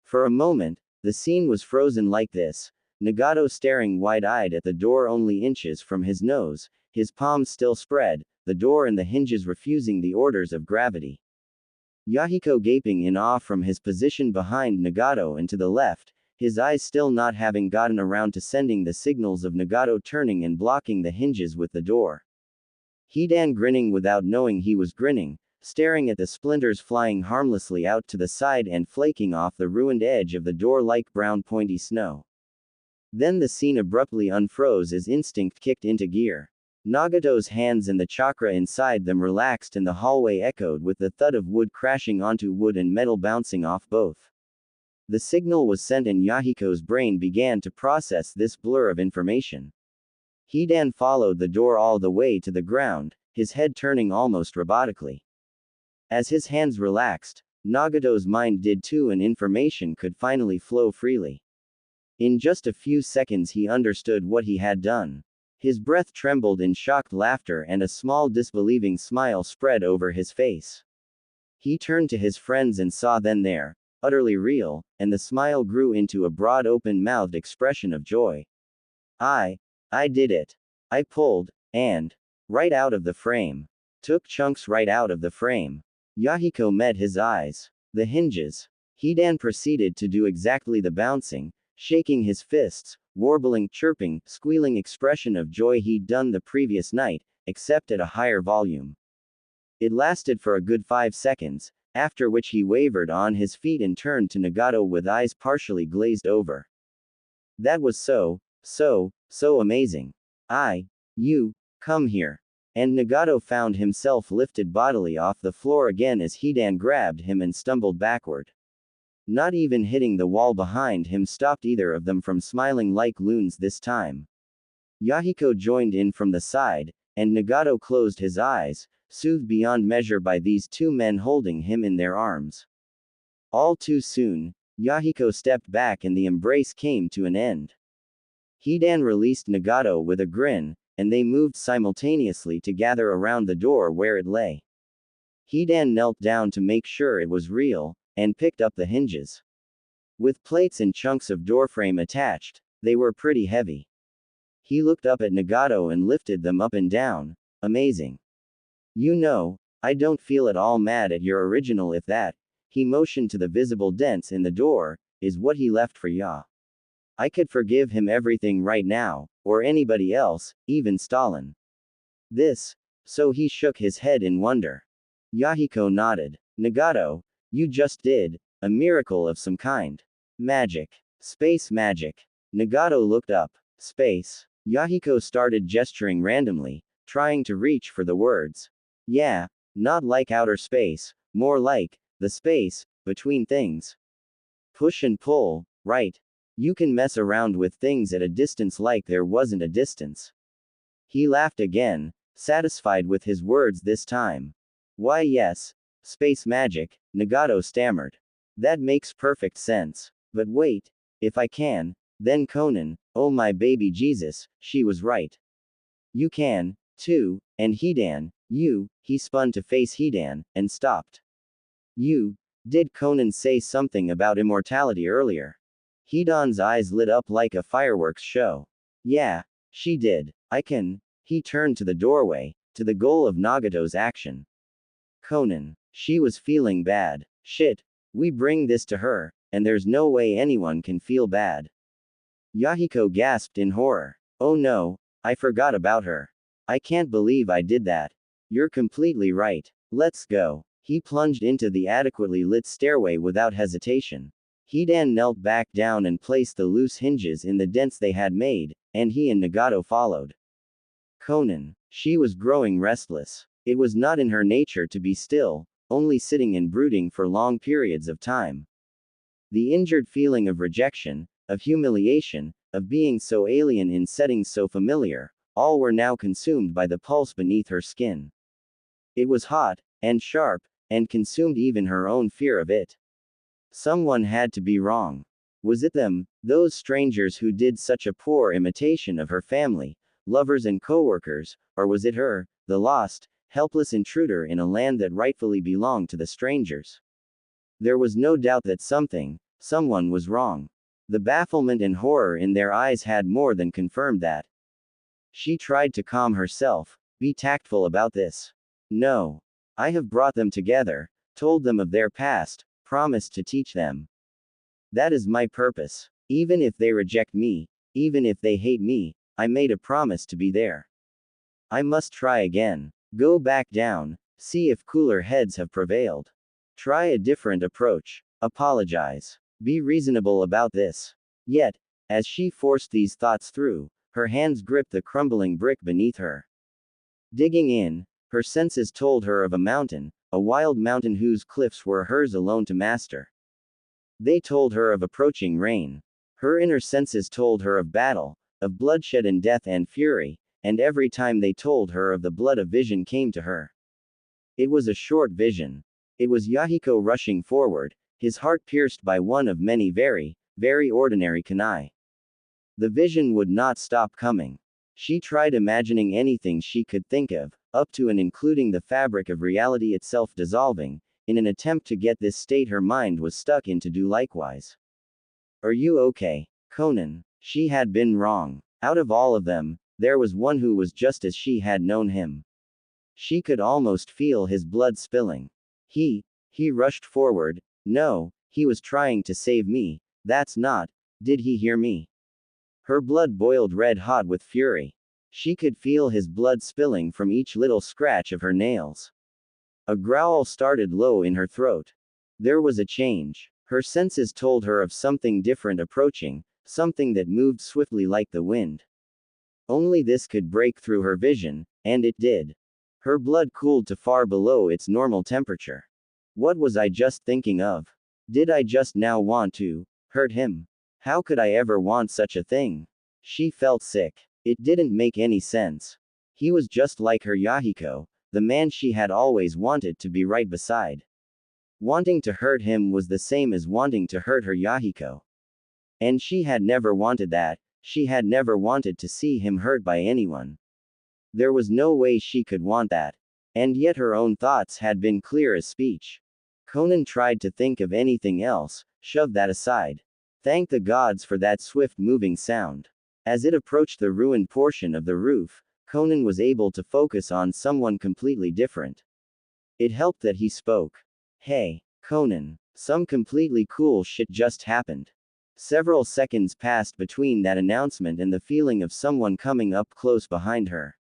For a moment, the scene was frozen like this, Nagato staring wide-eyed at the door only inches from his nose, his palms still spread, the door and the hinges refusing the orders of gravity. Yahiko gaping in awe from his position behind Nagato and to the left, his eyes still not having gotten around to sending the signals of Nagato turning and blocking the hinges with the door. Hidan grinning without knowing he was grinning, staring at the splinters flying harmlessly out to the side and flaking off the ruined edge of the door like brown pointy snow. Then the scene abruptly unfroze as instinct kicked into gear. Nagato's hands and the chakra inside them relaxed and the hallway echoed with the thud of wood crashing onto wood and metal bouncing off both. The signal was sent and Yahiko's brain began to process this blur of information. Hidan followed the door all the way to the ground, his head turning almost robotically. As his hands relaxed, Nagato's mind did too and information could finally flow freely. In just a few seconds he understood what he had done. His breath trembled in shocked laughter and a small disbelieving smile spread over his face. He turned to his friends and saw them there, utterly real, and the smile grew into a broad open-mouthed expression of joy. I did it. I pulled, and, right out of the frame. Took chunks right out of the frame. Yahiko met his eyes. The hinges. Hidan proceeded to do exactly the bouncing, shaking his fists, warbling, chirping, squealing expression of joy he'd done the previous night, except at a higher volume. It lasted for a good 5 seconds, after which he wavered on his feet and turned to Nagato with eyes partially glazed over. That was so amazing. You, come here. And Nagato found himself lifted bodily off the floor again as Hidan grabbed him and stumbled backward. Not even hitting the wall behind him stopped either of them from smiling like loons this time. Yahiko joined in from the side, and Nagato closed his eyes, soothed beyond measure by these two men holding him in their arms. All too soon, Yahiko stepped back and the embrace came to an end. Hidan released Nagato with a grin, and they moved simultaneously to gather around the door where it lay. Hidan knelt down to make sure it was real, and picked up the hinges. With plates and chunks of doorframe attached, they were pretty heavy. He looked up at Nagato and lifted them up and down. Amazing. You know, I don't feel at all mad at your original if that, he motioned to the visible dents in the door, is what he left for ya. I could forgive him everything right now, or anybody else, even Stalin. So he shook his head in wonder. Yahiko nodded. Nagato, you just did, a miracle of some kind. Magic. Space magic. Nagato looked up. Space. Yahiko started gesturing randomly, trying to reach for the words. Yeah, not like outer space, more like, the space, between things. Push and pull, right. You can mess around with things at a distance like there wasn't a distance. He laughed again, satisfied with his words this time. Why yes, space magic, Nagato stammered. That makes perfect sense. But wait, if I can, then Conan, oh my baby Jesus, she was right. You can, too, and Hidan, he spun to face Hidan, and stopped. Did Conan say something about immortality earlier? Hidan's eyes lit up like a fireworks show. Yeah, she did. I can. He turned to the doorway, to the goal of Nagato's action. Conan. She was feeling bad. Shit. We bring this to her, and there's no way anyone can feel bad. Yahiko gasped in horror. Oh no, I forgot about her. I can't believe I did that. You're completely right. Let's go. He plunged into the adequately lit stairway without hesitation. Hidan knelt back down and placed the loose hinges in the dents they had made, and he and Nagato followed. Conan. She was growing restless. It was not in her nature to be still, only sitting and brooding for long periods of time. The injured feeling of rejection, of humiliation, of being so alien in settings so familiar, all were now consumed by the pulse beneath her skin. It was hot, and sharp, and consumed even her own fear of it. Someone had to be wrong. Was it them, those strangers who did such a poor imitation of her family, lovers and co-workers, or was it her, the lost, helpless intruder in a land that rightfully belonged to the strangers? There was no doubt that someone was wrong. The bafflement and horror in their eyes had more than confirmed that. She tried to calm herself, be tactful about this. No. I have brought them together, told them of their past, promised to teach them. That is my purpose. Even if they reject me, even if they hate me, I made a promise to be there. I must try again. Go back down, see if cooler heads have prevailed. Try a different approach. Apologize. Be reasonable about this. Yet, as she forced these thoughts through, her hands gripped the crumbling brick beneath her. Digging in, her senses told her of a wild mountain whose cliffs were hers alone to master. They told her of approaching rain. Her inner senses told her of battle, of bloodshed and death and fury, and every time they told her of the blood a vision came to her. It was a short vision. It was Yahiko rushing forward, his heart pierced by one of many very ordinary kunai. The vision would not stop coming. She tried imagining anything she could think of, up to and including the fabric of reality itself dissolving, in an attempt to get this state her mind was stuck in to do likewise. Are you okay, Conan? She had been wrong. Out of all of them, there was one who was just as she had known him. She could almost feel his blood spilling. He rushed forward. No, he was trying to save me. That's not. Did he hear me? Her blood boiled red hot with fury. She could feel his blood spilling from each little scratch of her nails. A growl started low in her throat. There was a change. Her senses told her of something different approaching, something that moved swiftly like the wind. Only this could break through her vision, and it did. Her blood cooled to far below its normal temperature. What was I just thinking of? Did I just now want to hurt him? How could I ever want such a thing? She felt sick. It didn't make any sense. He was just like her Yahiko, the man she had always wanted to be right beside. Wanting to hurt him was the same as wanting to hurt her Yahiko. And she had never wanted that. She had never wanted to see him hurt by anyone. There was no way she could want that. And yet her own thoughts had been clear as speech. Conan tried to think of anything else, shoved that aside. Thank the gods for that swift-moving sound. As it approached the ruined portion of the roof, Conan was able to focus on someone completely different. It helped that he spoke. Hey, Conan, some completely cool shit just happened. Several seconds passed between that announcement and the feeling of someone coming up close behind her.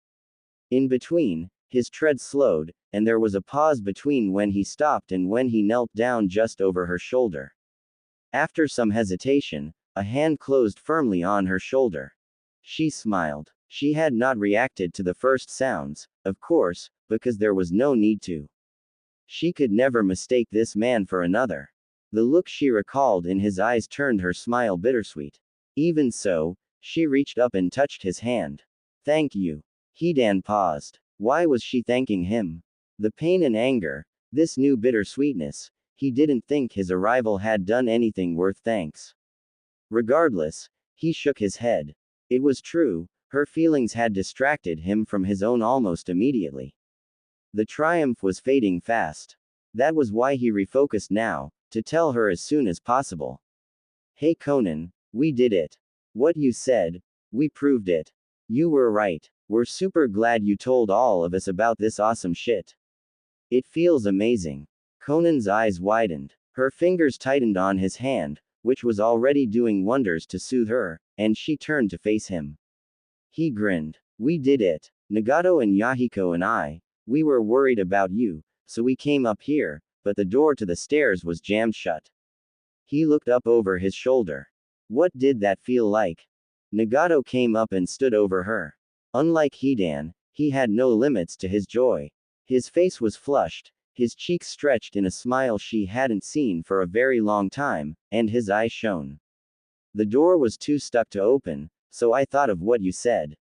In between, his tread slowed, and there was a pause between when he stopped and when he knelt down just over her shoulder. After some hesitation, a hand closed firmly on her shoulder. She smiled. She had not reacted to the first sounds, of course, because there was no need to. She could never mistake this man for another. The look she recalled in his eyes turned her smile bittersweet. Even so, she reached up and touched his hand. Thank you. Hidan paused. Why was she thanking him? The pain and anger, this new bittersweetness, he didn't think his arrival had done anything worth thanks. Regardless, he shook his head. It was true, her feelings had distracted him from his own almost immediately. The triumph was fading fast. That was why he refocused now, to tell her as soon as possible. Hey Conan, we did it. What you said, we proved it. You were right. We're super glad you told all of us about this awesome shit. It feels amazing. Conan's eyes widened. Her fingers tightened on his hand, which was already doing wonders to soothe her, and she turned to face him. He grinned. We did it. Nagato and Yahiko and I, we were worried about you, so we came up here, but the door to the stairs was jammed shut. He looked up over his shoulder. What did that feel like? Nagato came up and stood over her. Unlike Hidan, he had no limits to his joy. His face was flushed, his cheeks stretched in a smile she hadn't seen for a very long time, and his eyes shone. The door was too stuck to open, so I thought of what you said.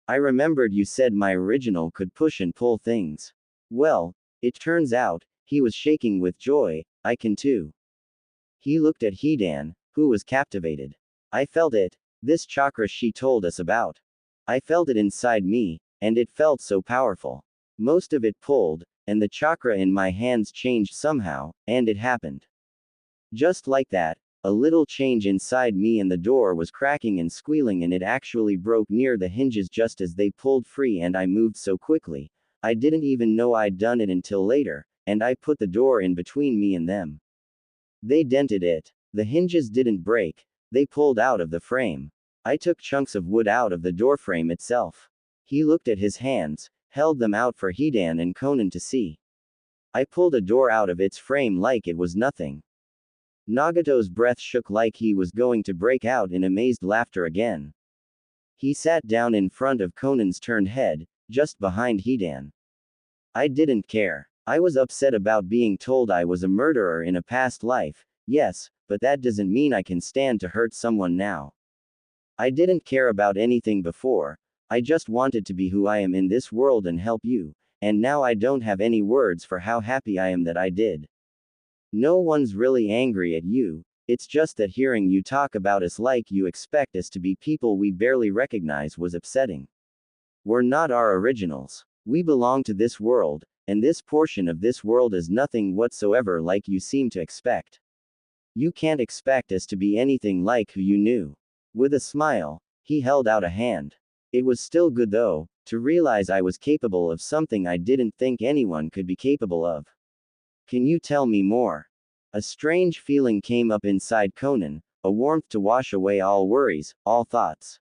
I remembered you said my original could push and pull things. Well, it turns out, he was shaking with joy, I can too. He looked at Hidan, who was captivated. I felt it, this chakra she told us about. I felt it inside me, and it felt so powerful. Most of it pulled, and the chakra in my hands changed somehow, and it happened. Just like that, a little change inside me and the door was cracking and squealing and it actually broke near the hinges just as they pulled free and I moved so quickly, I didn't even know I'd done it until later, and I put the door in between me and them. They dented it. The hinges didn't break, they pulled out of the frame. I took chunks of wood out of the doorframe itself. He looked at his hands, held them out for Hidan and Conan to see. I pulled a door out of its frame like it was nothing. Nagato's breath shook like he was going to break out in amazed laughter again. He sat down in front of Conan's turned head, just behind Hidan. I didn't care. I was upset about being told I was a murderer in a past life, yes, but that doesn't mean I can stand to hurt someone now. I didn't care about anything before, I just wanted to be who I am in this world and help you, and now I don't have any words for how happy I am that I did. No one's really angry at you, it's just that hearing you talk about us like you expect us to be people we barely recognize was upsetting. We're not our originals. We belong to this world, and this portion of this world is nothing whatsoever like you seem to expect. You can't expect us to be anything like who you knew. With a smile, He held out a hand. It was still good though, to realize I was capable of something I didn't think anyone could be capable of. Can you tell me more? A strange feeling came up inside Conan, a warmth to wash away all worries, all thoughts.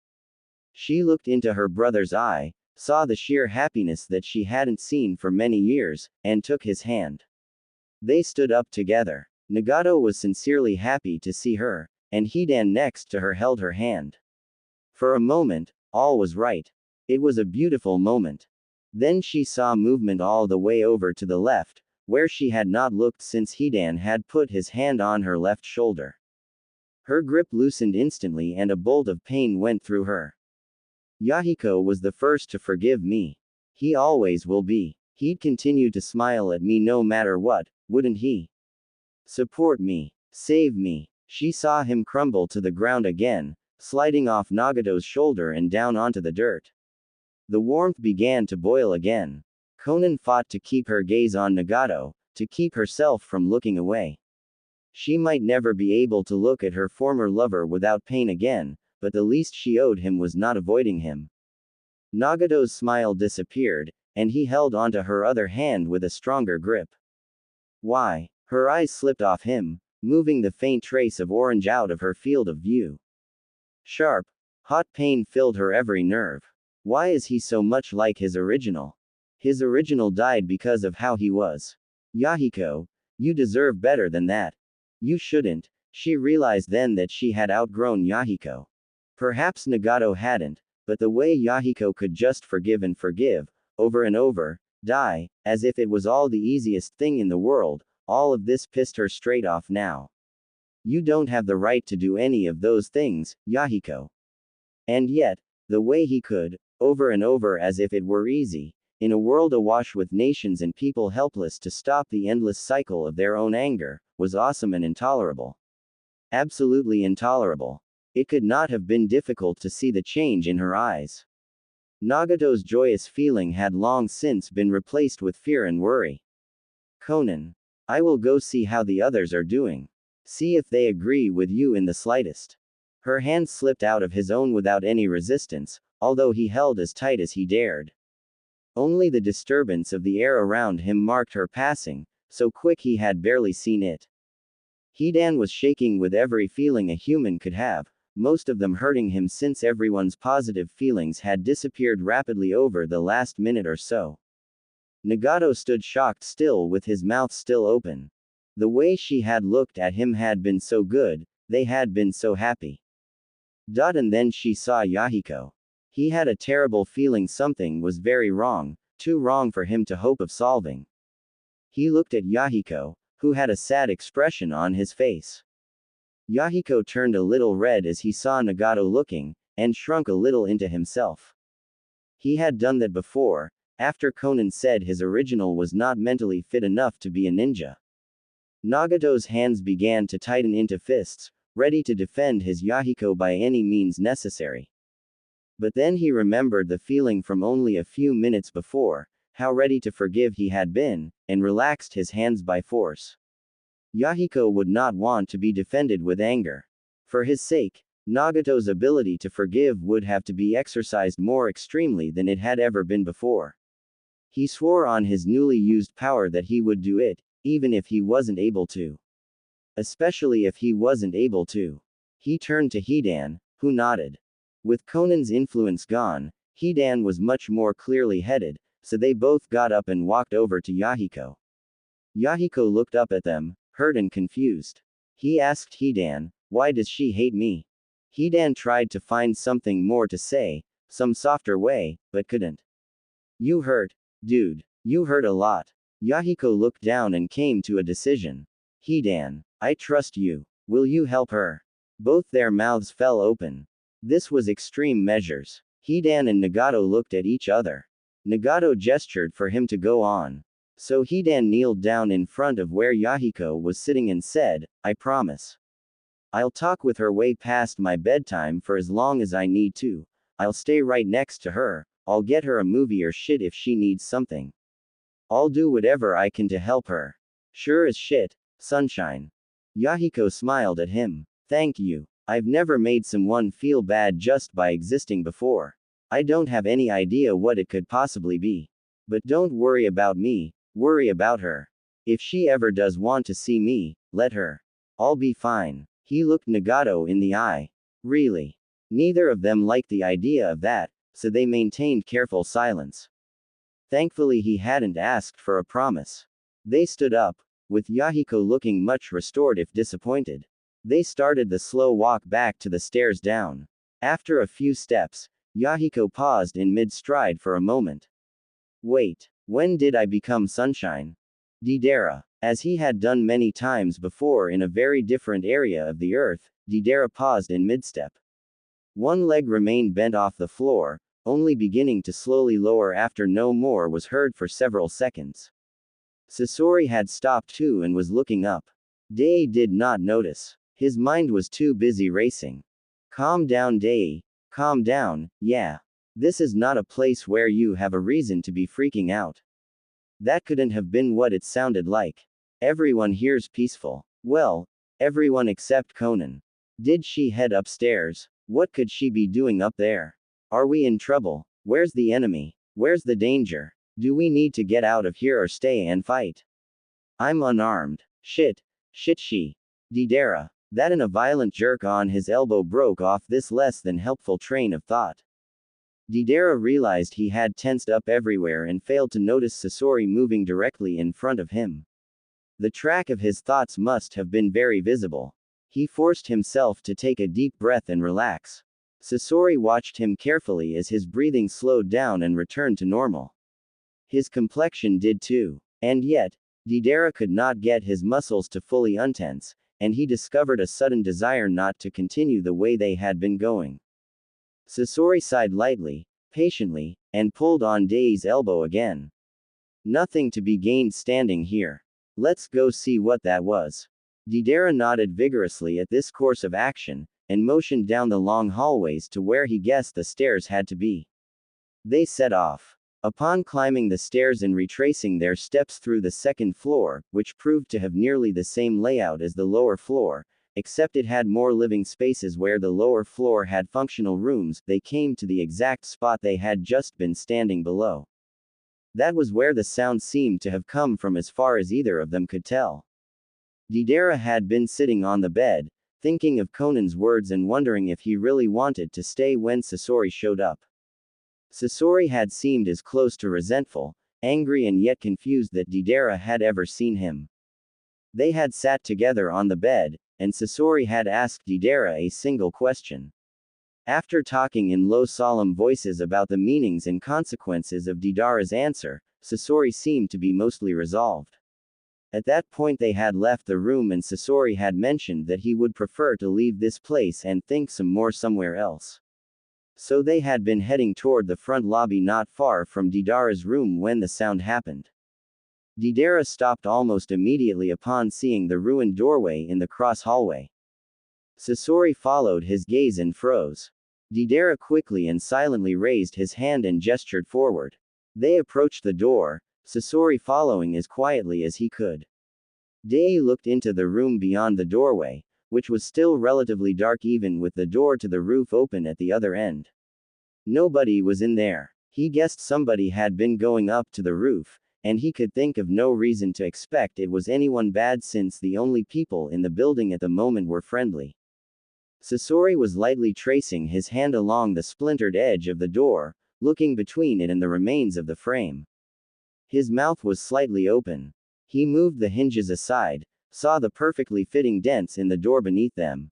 She looked into her brother's eye, saw the sheer happiness that she hadn't seen for many years, and took his hand. They stood up together. Nagato was sincerely happy to see her, and Hidan next to her held her hand. For a moment, all was right. It was a beautiful moment. Then she saw movement all the way over to the left, where she had not looked since Hidan had put his hand on her left shoulder. Her grip loosened instantly and a bolt of pain went through her. Yahiko was the first to forgive me. He always will be. He'd continue to smile at me no matter what, wouldn't he? Support me. Save me. She saw him crumble to the ground again, sliding off Nagato's shoulder and down onto the dirt. The warmth began to boil again. Conan fought to keep her gaze on Nagato, to keep herself from looking away. She might never be able to look at her former lover without pain again, but the least she owed him was not avoiding him. Nagato's smile disappeared, and he held onto her other hand with a stronger grip. Why? Her eyes slipped off him, moving the faint trace of orange out of her field of view. Sharp, hot pain filled her every nerve. Why is he so much like his original? His original died because of how he was. Yahiko, you deserve better than that. You shouldn't. She realized then that she had outgrown Yahiko. Perhaps Nagato hadn't, but the way Yahiko could just forgive and forgive, over and over, die, as if it was all the easiest thing in the world, all of this pissed her straight off now. You don't have the right to do any of those things, Yahiko. And yet, the way he could, over and over as if it were easy, in a world awash with nations and people helpless to stop the endless cycle of their own anger, was awesome and intolerable. Absolutely intolerable. It could not have been difficult to see the change in her eyes. Nagato's joyous feeling had long since been replaced with fear and worry. Conan. I will go see how the others are doing. See if they agree with you in the slightest. Her hand slipped out of his own without any resistance, although he held as tight as he dared. Only the disturbance of the air around him marked her passing, so quick he had barely seen it. Hidan was shaking with every feeling a human could have, most of them hurting him since everyone's positive feelings had disappeared rapidly over the last minute or so. Nagato stood shocked still with his mouth still open. The way she had looked at him had been so good, they had been so happy. And then she saw Yahiko. He had a terrible feeling something was very wrong, too wrong for him to hope of solving. He looked at Yahiko, who had a sad expression on his face. Yahiko turned a little red as he saw Nagato looking, and shrunk a little into himself. He had done that before, after Conan said his original was not mentally fit enough to be a ninja. Nagato's hands began to tighten into fists, ready to defend his Yahiko by any means necessary. But then he remembered the feeling from only a few minutes before, how ready to forgive he had been, and relaxed his hands by force. Yahiko would not want to be defended with anger. For his sake, Nagato's ability to forgive would have to be exercised more extremely than it had ever been before. He swore on his newly used power that he would do it, even if he wasn't able to. Especially if he wasn't able to. He turned to Hidan, who nodded. With Conan's influence gone, Hidan was much more clearly headed, so they both got up and walked over to Yahiko. Yahiko looked up at them, hurt and confused. He asked Hidan, why does she hate me? Hidan tried to find something more to say, some softer way, but couldn't. You hurt, dude. You hurt a lot. Yahiko looked down and came to a decision. Hidan, I trust you. Will you help her? Both their mouths fell open. This was extreme measures. Hidan and Nagato looked at each other. Nagato gestured for him to go on. So Hidan kneeled down in front of where Yahiko was sitting and said, I promise. I'll talk with her way past my bedtime for as long as I need to. I'll stay right next to her, I'll get her a movie or shit if she needs something. I'll do whatever I can to help her. Sure as shit, sunshine. Yahiko smiled at him. Thank you. I've never made someone feel bad just by existing before. I don't have any idea what it could possibly be. But don't worry about me, worry about her. If she ever does want to see me, let her. I'll be fine. He looked Nagato in the eye. Really? Neither of them liked the idea of that, so they maintained careful silence. Thankfully he hadn't asked for a promise. They stood up, with Yahiko looking much restored if disappointed. They started the slow walk back to the stairs down. After a few steps, Yahiko paused in mid-stride for a moment. Wait, when did I become sunshine? Deidara. As he had done many times before in a very different area of the earth, Deidara paused in mid-step. One leg remained bent off the floor, only beginning to slowly lower after no more was heard for several seconds. Sasori had stopped too and was looking up. Dei did not notice. His mind was too busy racing. Calm down, Dei. Calm down, yeah. This is not a place where you have a reason to be freaking out. That couldn't have been what it sounded like. Everyone here's peaceful. Well, everyone except Conan. Did she head upstairs? What could she be doing up there? Are we in trouble? Where's the enemy? Where's the danger? Do we need to get out of here or stay and fight? I'm unarmed. Shit. She. Deidara. That and a violent jerk on his elbow broke off this less than helpful train of thought. Deidara realized he had tensed up everywhere and failed to notice Sasori moving directly in front of him. The track of his thoughts must have been very visible. He forced himself to take a deep breath and relax. Sasori watched him carefully as his breathing slowed down and returned to normal. His complexion did too. And yet, Deidara could not get his muscles to fully untense, and he discovered a sudden desire not to continue the way they had been going. Sasori sighed lightly, patiently, and pulled on Dei's elbow again. Nothing to be gained standing here. Let's go see what that was. Deidara nodded vigorously at this course of action, and motioned down the long hallways to where he guessed the stairs had to be. They set off. Upon climbing the stairs and retracing their steps through the second floor, which proved to have nearly the same layout as the lower floor, except it had more living spaces where the lower floor had functional rooms, they came to the exact spot they had just been standing below. That was where the sound seemed to have come from as far as either of them could tell. Deidara had been sitting on the bed, thinking of Conan's words and wondering if he really wanted to stay when Sasori showed up. Sasori had seemed as close to resentful, angry and yet confused that Deidara had ever seen him. They had sat together on the bed, and Sasori had asked Deidara a single question. After talking in low solemn voices about the meanings and consequences of Deidara's answer, Sasori seemed to be mostly resolved. At that point they had left the room and Sasori had mentioned that he would prefer to leave this place and think some more somewhere else. So they had been heading toward the front lobby not far from Deidara's room when the sound happened. Deidara stopped almost immediately upon seeing the ruined doorway in the cross hallway. Sasori followed his gaze and froze. Deidara quickly and silently raised his hand and gestured forward. They approached the door, Sasori following as quietly as he could. Dei looked into the room beyond the doorway, which was still relatively dark even with the door to the roof open at the other end. Nobody was in there. He guessed somebody had been going up to the roof, and he could think of no reason to expect it was anyone bad since the only people in the building at the moment were friendly. Sasori was lightly tracing his hand along the splintered edge of the door, looking between it and the remains of the frame. His mouth was slightly open. He moved the hinges aside, saw the perfectly fitting dents in the door beneath them.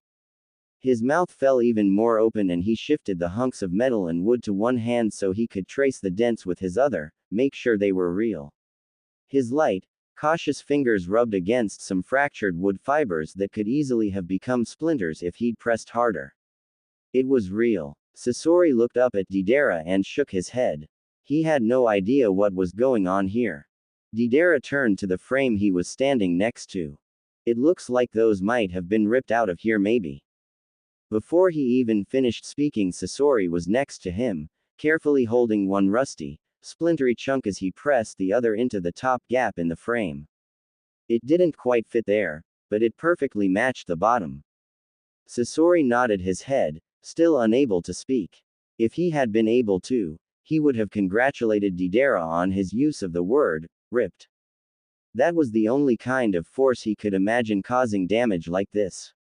His mouth fell even more open and he shifted the hunks of metal and wood to one hand so he could trace the dents with his other, make sure they were real. His light, cautious fingers rubbed against some fractured wood fibers that could easily have become splinters if he'd pressed harder. It was real. Sasori looked up at Deidara and shook his head. He had no idea what was going on here. Deidara turned to the frame he was standing next to. It looks like those might have been ripped out of here maybe. Before he even finished speaking, Sasori was next to him, carefully holding one rusty, splintery chunk as he pressed the other into the top gap in the frame. It didn't quite fit there, but it perfectly matched the bottom. Sasori nodded his head, still unable to speak. If he had been able to, he would have congratulated Deidara on his use of the word, ripped. That was the only kind of force he could imagine causing damage like this.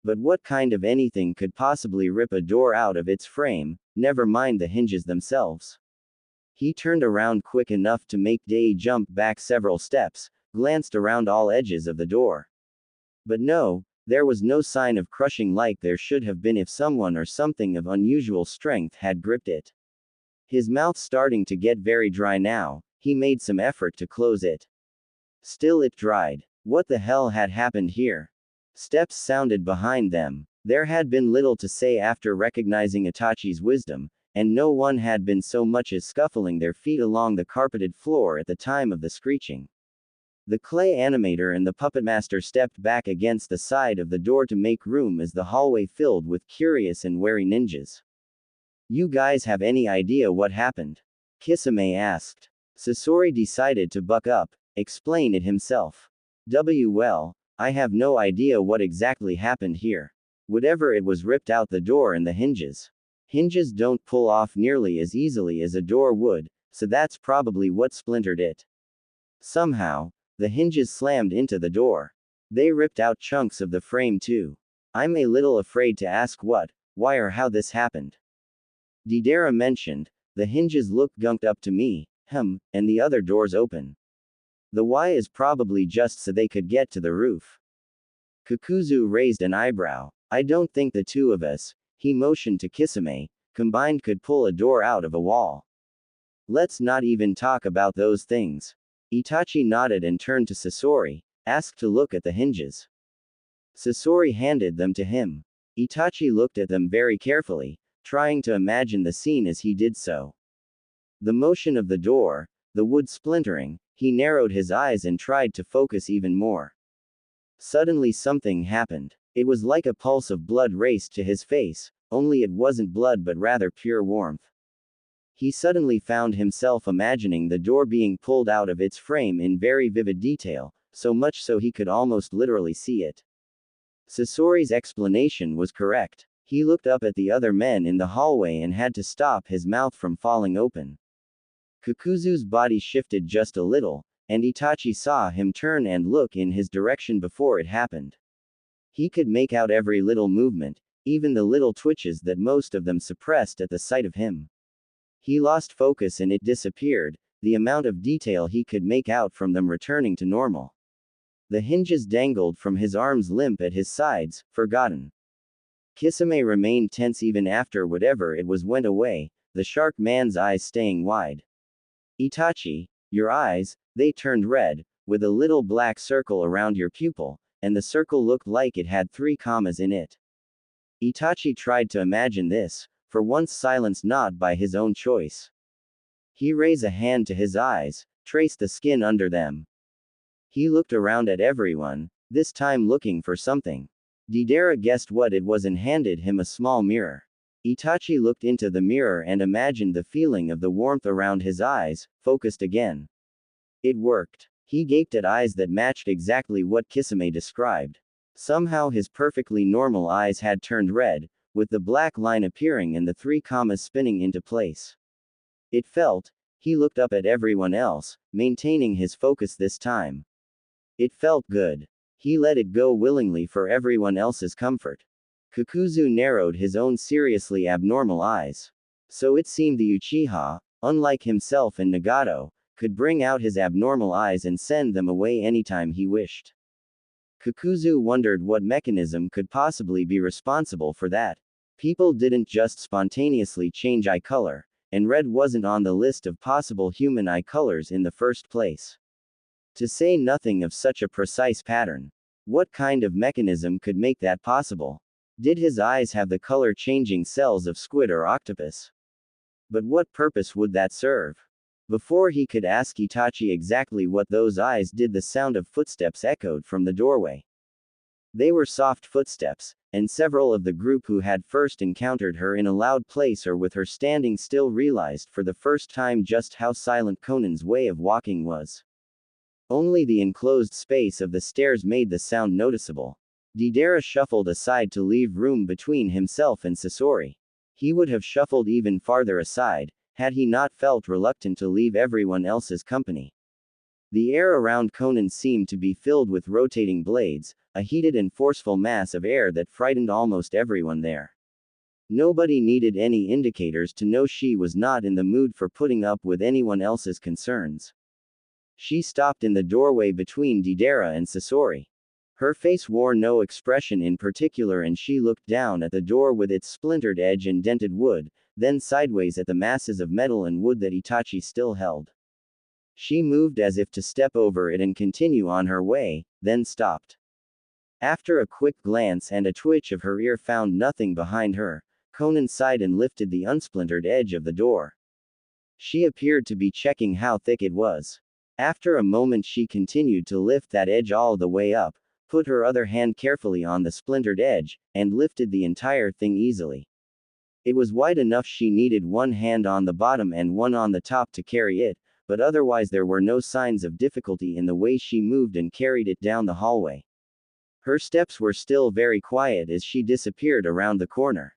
But what kind of anything could possibly rip a door out of its frame, never mind the hinges themselves? He turned around quick enough to make Dei jump back several steps, glanced around all edges of the door. But no, there was no sign of crushing like there should have been if someone or something of unusual strength had gripped it. His mouth starting to get very dry now, he made some effort to close it. Still it dried. What the hell had happened here? Steps sounded behind them. There had been little to say after recognizing Itachi's wisdom, and no one had been so much as scuffling their feet along the carpeted floor at the time of the screeching. The clay animator and the puppet master stepped back against the side of the door to make room as the hallway filled with curious and wary ninjas. You guys have any idea what happened? Kisame asked. Sasori decided to buck up, explain it himself. Well, I have no idea what exactly happened here. Whatever it was ripped out the door and the hinges. Hinges don't pull off nearly as easily as a door would, so that's probably what splintered it. Somehow, the hinges slammed into the door. They ripped out chunks of the frame too. I'm a little afraid to ask what, why or how this happened. Deidara mentioned, the hinges look gunked up to me, and the other doors open. The why is probably just so they could get to the roof. Kakuzu raised an eyebrow. I don't think the two of us, he motioned to Kisame, combined could pull a door out of a wall. Let's not even talk about those things. Itachi nodded and turned to Sasori, asked to look at the hinges. Sasori handed them to him. Itachi looked at them very carefully, trying to imagine the scene as he did so. The motion of the door, the wood splintering, he narrowed his eyes and tried to focus even more. Suddenly something happened. It was like a pulse of blood raced to his face, only it wasn't blood but rather pure warmth. He suddenly found himself imagining the door being pulled out of its frame in very vivid detail, so much so he could almost literally see it. Sasori's explanation was correct. He looked up at the other men in the hallway and had to stop his mouth from falling open. Kakuzu's body shifted just a little, and Itachi saw him turn and look in his direction before it happened. He could make out every little movement, even the little twitches that most of them suppressed at the sight of him. He lost focus and it disappeared, the amount of detail he could make out from them returning to normal. The hinges dangled from his arms limp at his sides, forgotten. Kisame remained tense even after whatever it was went away, the shark man's eyes staying wide. Itachi, your eyes, they turned red, with a little black circle around your pupil, and the circle looked like it had 3 commas in it. Itachi tried to imagine this, for once silenced not by his own choice. He raised a hand to his eyes, traced the skin under them. He looked around at everyone, this time looking for something. Deidara guessed what it was and handed him a small mirror. Itachi looked into the mirror and imagined the feeling of the warmth around his eyes, focused again. It worked. He gaped at eyes that matched exactly what Kisame described. Somehow his perfectly normal eyes had turned red, with the black line appearing and the 3 commas spinning into place. It felt, he looked up at everyone else, maintaining his focus this time. It felt good. He let it go willingly for everyone else's comfort. Kakuzu narrowed his own seriously abnormal eyes. So it seemed the Uchiha, unlike himself and Nagato, could bring out his abnormal eyes and send them away anytime he wished. Kakuzu wondered what mechanism could possibly be responsible for that. People didn't just spontaneously change eye color, and red wasn't on the list of possible human eye colors in the first place. To say nothing of such a precise pattern. What kind of mechanism could make that possible? Did his eyes have the color-changing cells of squid or octopus? But what purpose would that serve? Before he could ask Itachi exactly what those eyes did, the sound of footsteps echoed from the doorway. They were soft footsteps, and several of the group who had first encountered her in a loud place or with her standing still realized for the first time just how silent Conan's way of walking was. Only the enclosed space of the stairs made the sound noticeable. Deidara shuffled aside to leave room between himself and Sasori. He would have shuffled even farther aside, had he not felt reluctant to leave everyone else's company. The air around Conan seemed to be filled with rotating blades, a heated and forceful mass of air that frightened almost everyone there. Nobody needed any indicators to know she was not in the mood for putting up with anyone else's concerns. She stopped in the doorway between Deidara and Sasori. Her face wore no expression in particular, and she looked down at the door with its splintered edge and dented wood, then sideways at the masses of metal and wood that Itachi still held. She moved as if to step over it and continue on her way, then stopped. After a quick glance and a twitch of her ear found nothing behind her, Conan sighed and lifted the unsplintered edge of the door. She appeared to be checking how thick it was. After a moment she continued to lift that edge all the way up, put her other hand carefully on the splintered edge, and lifted the entire thing easily. It was wide enough she needed one hand on the bottom and one on the top to carry it, but otherwise there were no signs of difficulty in the way she moved and carried it down the hallway. Her steps were still very quiet as she disappeared around the corner.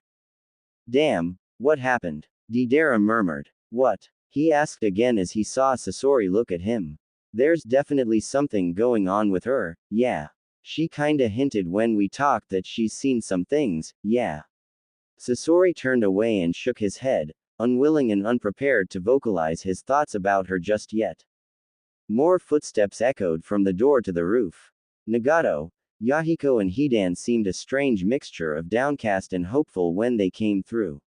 Damn, what happened? Deidara murmured. What? He asked again as he saw Sasori look at him. There's definitely something going on with her, yeah. She kinda hinted when we talked that she's seen some things, yeah. Sasori turned away and shook his head, unwilling and unprepared to vocalize his thoughts about her just yet. More footsteps echoed from the door to the roof. Nagato, Yahiko and Hidan seemed a strange mixture of downcast and hopeful when they came through.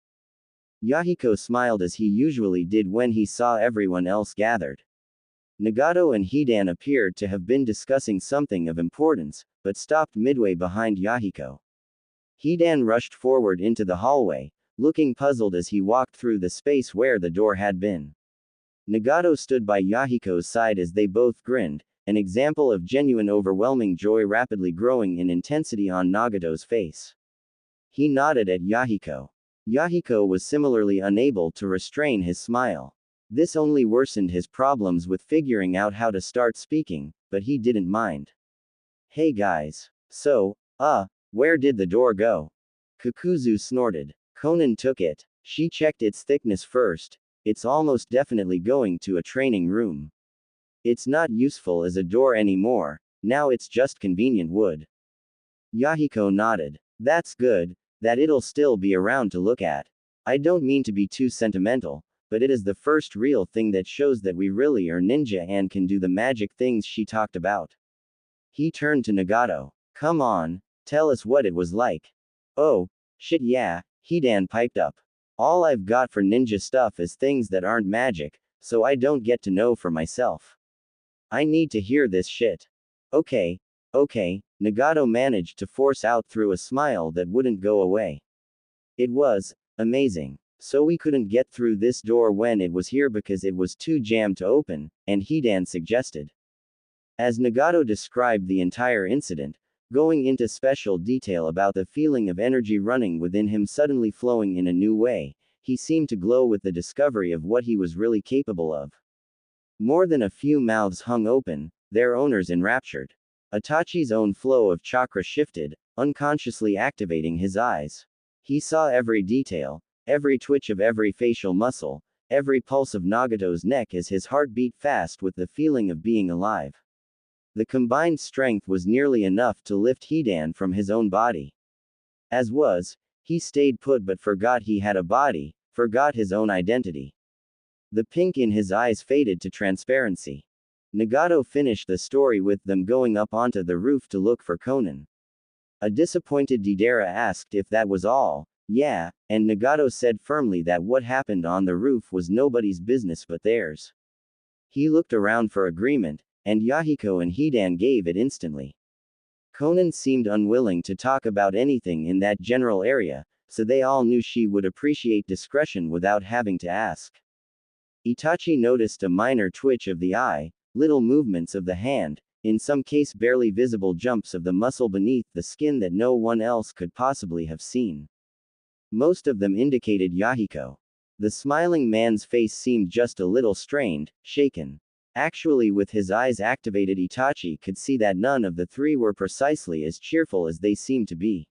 Yahiko smiled as he usually did when he saw everyone else gathered. Nagato and Hidan appeared to have been discussing something of importance, but stopped midway behind Yahiko. Hidan rushed forward into the hallway, looking puzzled as he walked through the space where the door had been. Nagato stood by Yahiko's side as they both grinned, an example of genuine overwhelming joy rapidly growing in intensity on Nagato's face. He nodded at Yahiko. Yahiko was similarly unable to restrain his smile. This only worsened his problems with figuring out how to start speaking, but he didn't mind. Hey guys. So, where did the door go? Kakuzu snorted. Conan took it. She checked its thickness first. It's almost definitely going to a training room. It's not useful as a door anymore, now it's just convenient wood. Yahiko nodded. That's good, that it'll still be around to look at. I don't mean to be too sentimental, but it is the first real thing that shows that we really are ninja and can do the magic things she talked about. He turned to Nagato. Come on, tell us what it was like. Oh, shit yeah, Hidan piped up. All I've got for ninja stuff is things that aren't magic, so I don't get to know for myself. I need to hear this shit. Okay, Nagato managed to force out through a smile that wouldn't go away. It was amazing. So we couldn't get through this door when it was here because it was too jammed to open, and Hidan suggested. As Nagato described the entire incident, going into special detail about the feeling of energy running within him suddenly flowing in a new way, he seemed to glow with the discovery of what he was really capable of. More than a few mouths hung open, their owners enraptured. Itachi's own flow of chakra shifted, unconsciously activating his eyes. He saw every detail, every twitch of every facial muscle, every pulse of Nagato's neck as his heart beat fast with the feeling of being alive. The combined strength was nearly enough to lift Hidan from his own body. As was, he stayed put but forgot he had a body, forgot his own identity. The pink in his eyes faded to transparency. Nagato finished the story with them going up onto the roof to look for Conan. A disappointed Deidara asked if that was all. Yeah, and Nagato said firmly that what happened on the roof was nobody's business but theirs. He looked around for agreement, and Yahiko and Hidan gave it instantly. Conan seemed unwilling to talk about anything in that general area, so they all knew she would appreciate discretion without having to ask. Itachi noticed a minor twitch of the eye, little movements of the hand, in some case barely visible jumps of the muscle beneath the skin that no one else could possibly have seen. Most of them indicated Yahiko. The smiling man's face seemed just a little strained, shaken. Actually, with his eyes activated, Itachi could see that none of the three were precisely as cheerful as they seemed to be.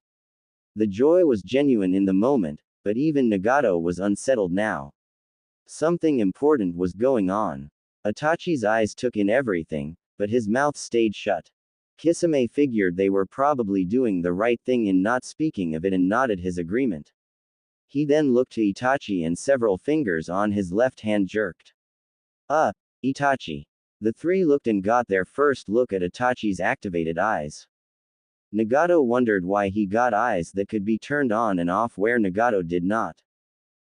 The joy was genuine in the moment, but even Nagato was unsettled now. Something important was going on. Itachi's eyes took in everything, but his mouth stayed shut. Kisame figured they were probably doing the right thing in not speaking of it and nodded his agreement. He then looked to Itachi and several fingers on his left hand jerked. Itachi. The three looked and got their first look at Itachi's activated eyes. Nagato wondered why he got eyes that could be turned on and off where Nagato did not.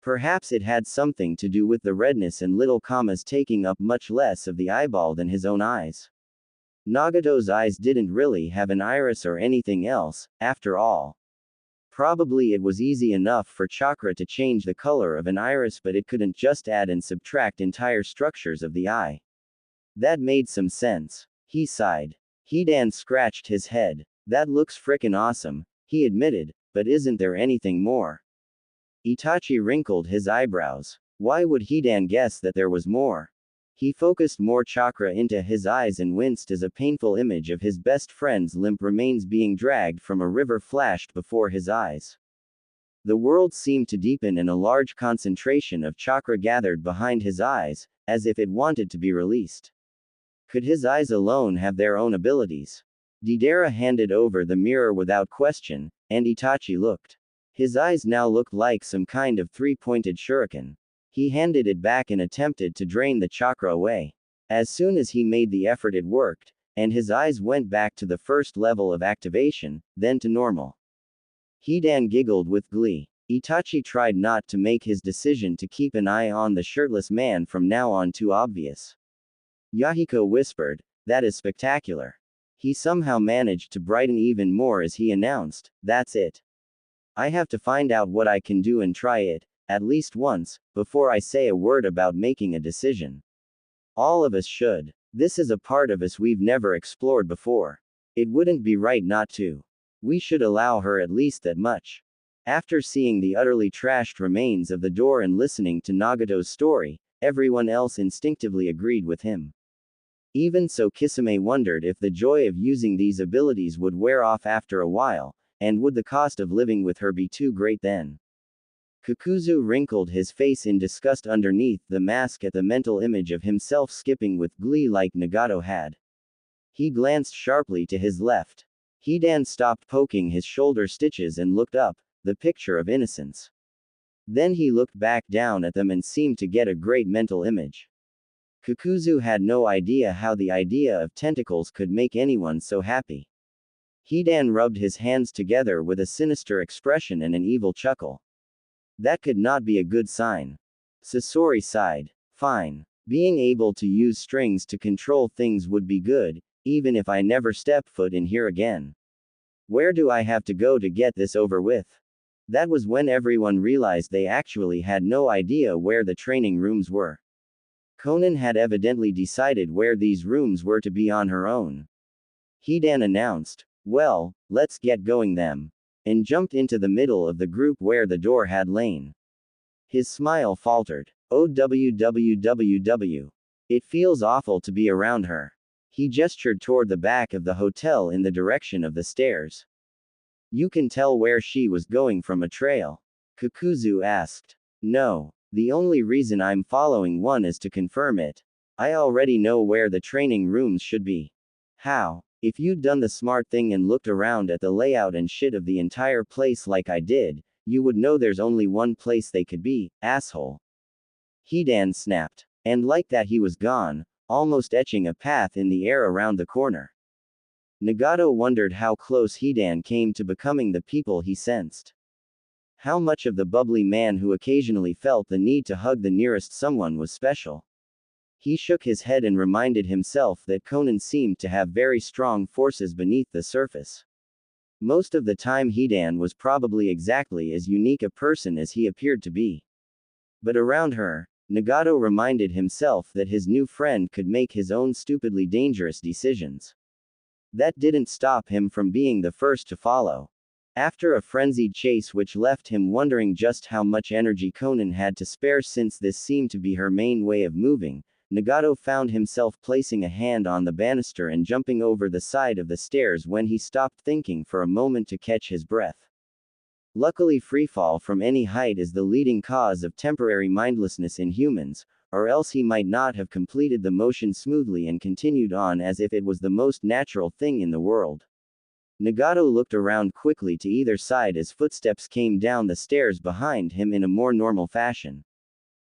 Perhaps it had something to do with the redness and little commas taking up much less of the eyeball than his own eyes. Nagato's eyes didn't really have an iris or anything else, after all. Probably it was easy enough for chakra to change the color of an iris, but it couldn't just add and subtract entire structures of the eye. That made some sense. He sighed. Hidan scratched his head. That looks frickin' awesome, he admitted, but isn't there anything more? Itachi wrinkled his eyebrows. Why would Hidan guess that there was more? He focused more chakra into his eyes and winced as a painful image of his best friend's limp remains being dragged from a river flashed before his eyes. The world seemed to deepen and a large concentration of chakra gathered behind his eyes, as if it wanted to be released. Could his eyes alone have their own abilities? Deidara handed over the mirror without question, and Itachi looked. His eyes now looked like some kind of three-pointed shuriken. He handed it back and attempted to drain the chakra away. As soon as he made the effort, it worked, and his eyes went back to the first level of activation, then to normal. Hidan giggled with glee. Itachi tried not to make his decision to keep an eye on the shirtless man from now on too obvious. Yahiko whispered, "That is spectacular." He somehow managed to brighten even more as he announced, "That's it. I have to find out what I can do and try it, at least once, before I say a word about making a decision. All of us should. This is a part of us we've never explored before. It wouldn't be right not to. We should allow her at least that much." After seeing the utterly trashed remains of the door and listening to Nagato's story, everyone else instinctively agreed with him. Even so, Kisame wondered if the joy of using these abilities would wear off after a while, and would the cost of living with her be too great then? Kakuzu wrinkled his face in disgust underneath the mask at the mental image of himself skipping with glee like Nagato had. He glanced sharply to his left. Hidan stopped poking his shoulder stitches and looked up, the picture of innocence. Then he looked back down at them and seemed to get a great mental image. Kakuzu had no idea how the idea of tentacles could make anyone so happy. Hidan rubbed his hands together with a sinister expression and an evil chuckle. That could not be a good sign. Sasori sighed. Fine. Being able to use strings to control things would be good, even if I never step foot in here again. Where do I have to go to get this over with? That was when everyone realized they actually had no idea where the training rooms were. Conan had evidently decided where these rooms were to be on her own. Hidan announced, "Well, let's get going then," and jumped into the middle of the group where the door had lain. His smile faltered. Oh www. It feels awful to be around her. He gestured toward the back of the hotel in the direction of the stairs. You can tell where she was going from a trail? Kakuzu asked. No. The only reason I'm following one is to confirm it. I already know where the training rooms should be. How? If you'd done the smart thing and looked around at the layout and shit of the entire place like I did, you would know there's only one place they could be, asshole. Hidan snapped. And like that he was gone, almost etching a path in the air around the corner. Nagato wondered how close Hidan came to becoming the people he sensed. How much of the bubbly man who occasionally felt the need to hug the nearest someone was special. He shook his head and reminded himself that Conan seemed to have very strong forces beneath the surface. Most of the time Hidan was probably exactly as unique a person as he appeared to be. But around her, Nagato reminded himself that his new friend could make his own stupidly dangerous decisions. That didn't stop him from being the first to follow. After a frenzied chase which left him wondering just how much energy Conan had to spare since this seemed to be her main way of moving, Nagato found himself placing a hand on the banister and jumping over the side of the stairs when he stopped thinking for a moment to catch his breath. Luckily, freefall from any height is the leading cause of temporary mindlessness in humans, or else he might not have completed the motion smoothly and continued on as if it was the most natural thing in the world. Nagato looked around quickly to either side as footsteps came down the stairs behind him in a more normal fashion.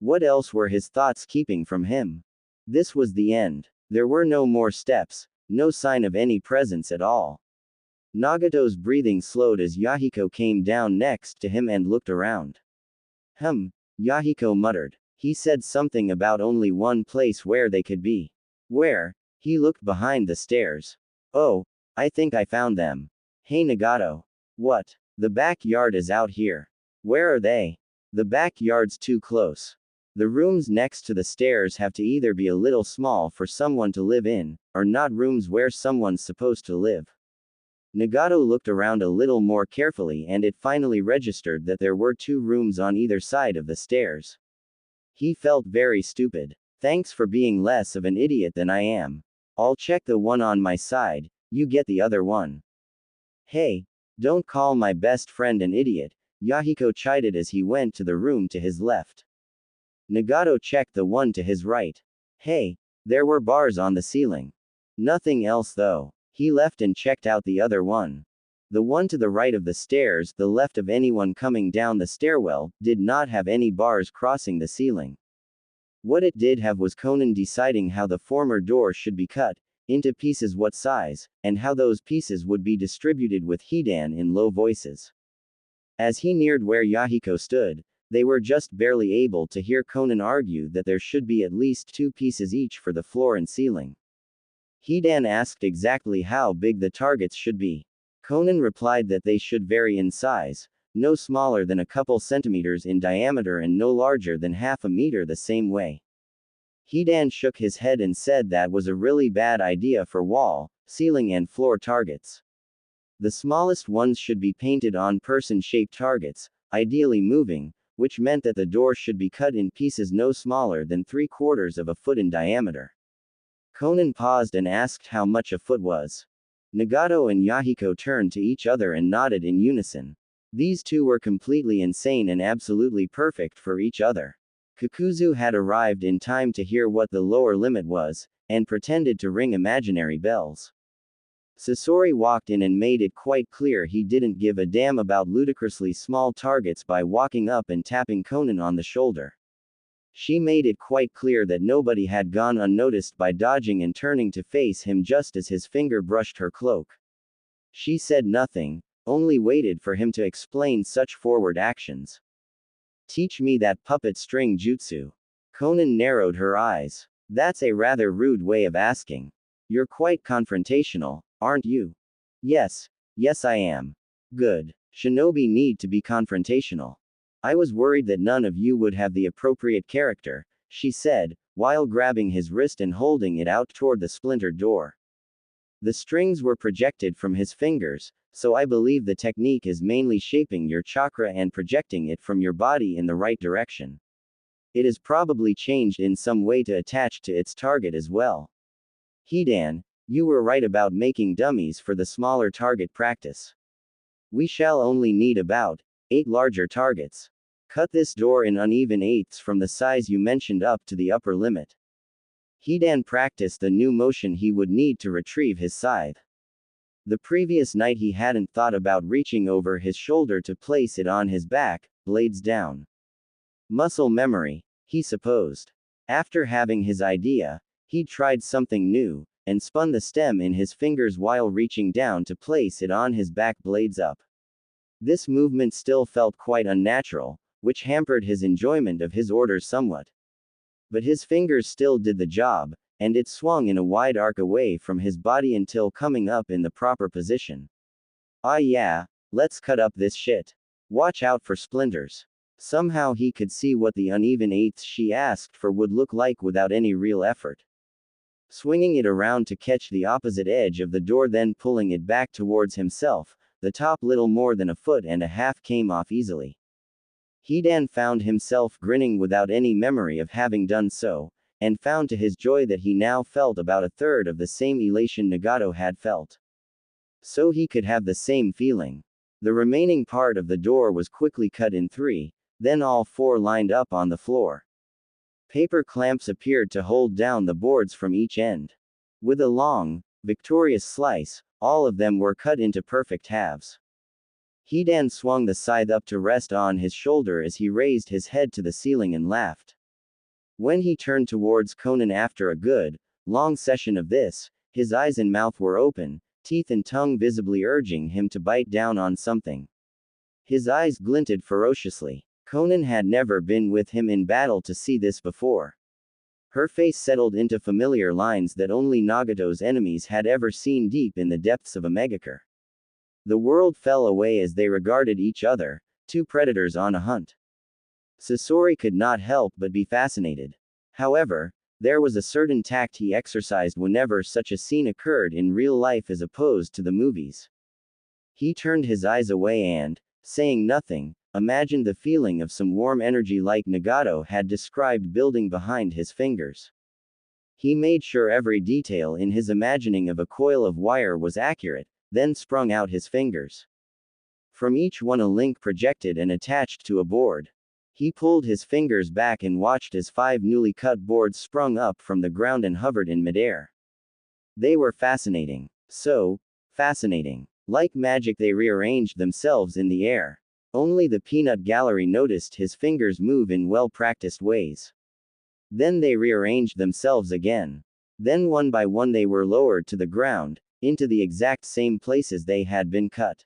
What else were his thoughts keeping from him? This was the end. There were no more steps, no sign of any presence at all. Nagato's breathing slowed as Yahiko came down next to him and looked around. Yahiko muttered. He said something about only one place where they could be. Where? He looked behind the stairs. Oh, I think I found them. Hey Nagato. What? The backyard is out here. Where are they? The backyard's too close. The rooms next to the stairs have to either be a little small for someone to live in, or not rooms where someone's supposed to live. Nagato looked around a little more carefully and it finally registered that there were 2 rooms on either side of the stairs. He felt very stupid. Thanks for being less of an idiot than I am. I'll check the one on my side, you get the other one. Hey, don't call my best friend an idiot, Yahiko chided as he went to the room to his left. Nagato checked the one to his right. Hey, there were bars on the ceiling. Nothing else though. He left and checked out the other one. The one to the right of the stairs, the left of anyone coming down the stairwell, did not have any bars crossing the ceiling. What it did have was Conan deciding how the former door should be cut into pieces, what size, and how those pieces would be distributed with Hidan in low voices. As he neared where Yahiko stood, they were just barely able to hear Conan argue that there should be at least 2 pieces each for the floor and ceiling. Hidan asked exactly how big the targets should be. Conan replied that they should vary in size, no smaller than a couple centimeters in diameter and no larger than half a meter the same way. Hidan shook his head and said that was a really bad idea for wall, ceiling and floor targets. The smallest ones should be painted on person-shaped targets, ideally moving, which meant that the door should be cut in pieces no smaller than 3/4 of a foot in diameter. Conan paused and asked how much a foot was. Nagato and Yahiko turned to each other and nodded in unison. These two were completely insane and absolutely perfect for each other. Kakuzu had arrived in time to hear what the lower limit was, and pretended to ring imaginary bells. Sasori walked in and made it quite clear he didn't give a damn about ludicrously small targets by walking up and tapping Conan on the shoulder. She made it quite clear that nobody had gone unnoticed by dodging and turning to face him just as his finger brushed her cloak. She said nothing, only waited for him to explain such forward actions. Teach me that puppet string jutsu. Conan narrowed her eyes. That's a rather rude way of asking. You're quite confrontational, aren't you? Yes I am. Good. Shinobi need to be confrontational. I was worried that none of you would have the appropriate character, she said, while grabbing his wrist and holding it out toward the splintered door. The strings were projected from his fingers, so I believe the technique is mainly shaping your chakra and projecting it from your body in the right direction. It is probably changed in some way to attach to its target as well. Hidan, you were right about making dummies for the smaller target practice. We shall only need about 8 larger targets. Cut this door in uneven eighths from the size you mentioned up to the upper limit. Hidan practiced the new motion he would need to retrieve his scythe. The previous night he hadn't thought about reaching over his shoulder to place it on his back, blades down. Muscle memory, he supposed. After having his idea, he'd tried something new, and spun the stem in his fingers while reaching down to place it on his back, blades up. This movement still felt quite unnatural, which hampered his enjoyment of his orders somewhat. But his fingers still did the job, and it swung in a wide arc away from his body until coming up in the proper position. Ah yeah, let's cut up this shit. Watch out for splinters. Somehow he could see what the uneven eighths she asked for would look like without any real effort. Swinging it around to catch the opposite edge of the door, then pulling it back towards himself, the top little more than 1.5 feet came off easily. Hidan found himself grinning without any memory of having done so, and found to his joy that he now felt about a third of the same elation Nagato had felt. So he could have the same feeling. The remaining part of the door was quickly cut in three, then all four lined up on the floor. Paper clamps appeared to hold down the boards from each end. With a long, victorious slice, all of them were cut into perfect halves. Hidan swung the scythe up to rest on his shoulder as he raised his head to the ceiling and laughed. When he turned towards Conan after a good, long session of this, his eyes and mouth were open, teeth and tongue visibly urging him to bite down on something. His eyes glinted ferociously. Conan had never been with him in battle to see this before. Her face settled into familiar lines that only Nagato's enemies had ever seen deep in the depths of a megakure. The world fell away as they regarded each other, two predators on a hunt. Sasori could not help but be fascinated. However, there was a certain tact he exercised whenever such a scene occurred in real life as opposed to the movies. He turned his eyes away and, saying nothing, imagined the feeling of some warm energy like Nagato had described building behind his fingers. He made sure every detail in his imagining of a coil of wire was accurate, then sprung out his fingers. From each one a link projected and attached to a board. He pulled his fingers back and watched as 5 newly cut boards sprung up from the ground and hovered in midair. They were fascinating. So fascinating. Like magic, they rearranged themselves in the air. Only the peanut gallery noticed his fingers move in well-practiced ways. Then they rearranged themselves again. Then one by one they were lowered to the ground, into the exact same places they had been cut.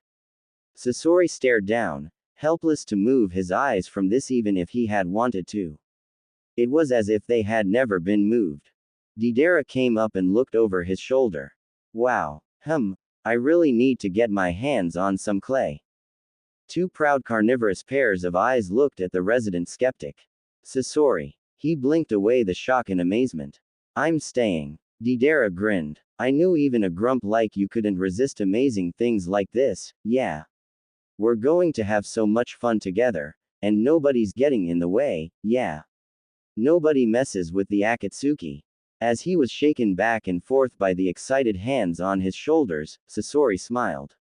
Sasori stared down, helpless to move his eyes from this even if he had wanted to. It was as if they had never been moved. Deidara came up and looked over his shoulder. Wow. I really need to get my hands on some clay. Two proud carnivorous pairs of eyes looked at the resident skeptic. Sasori. He blinked away the shock in amazement. I'm staying. Deidara grinned. I knew even a grump like you couldn't resist amazing things like this, yeah. We're going to have so much fun together, and nobody's getting in the way, yeah. Nobody messes with the Akatsuki. As he was shaken back and forth by the excited hands on his shoulders, Sasori smiled.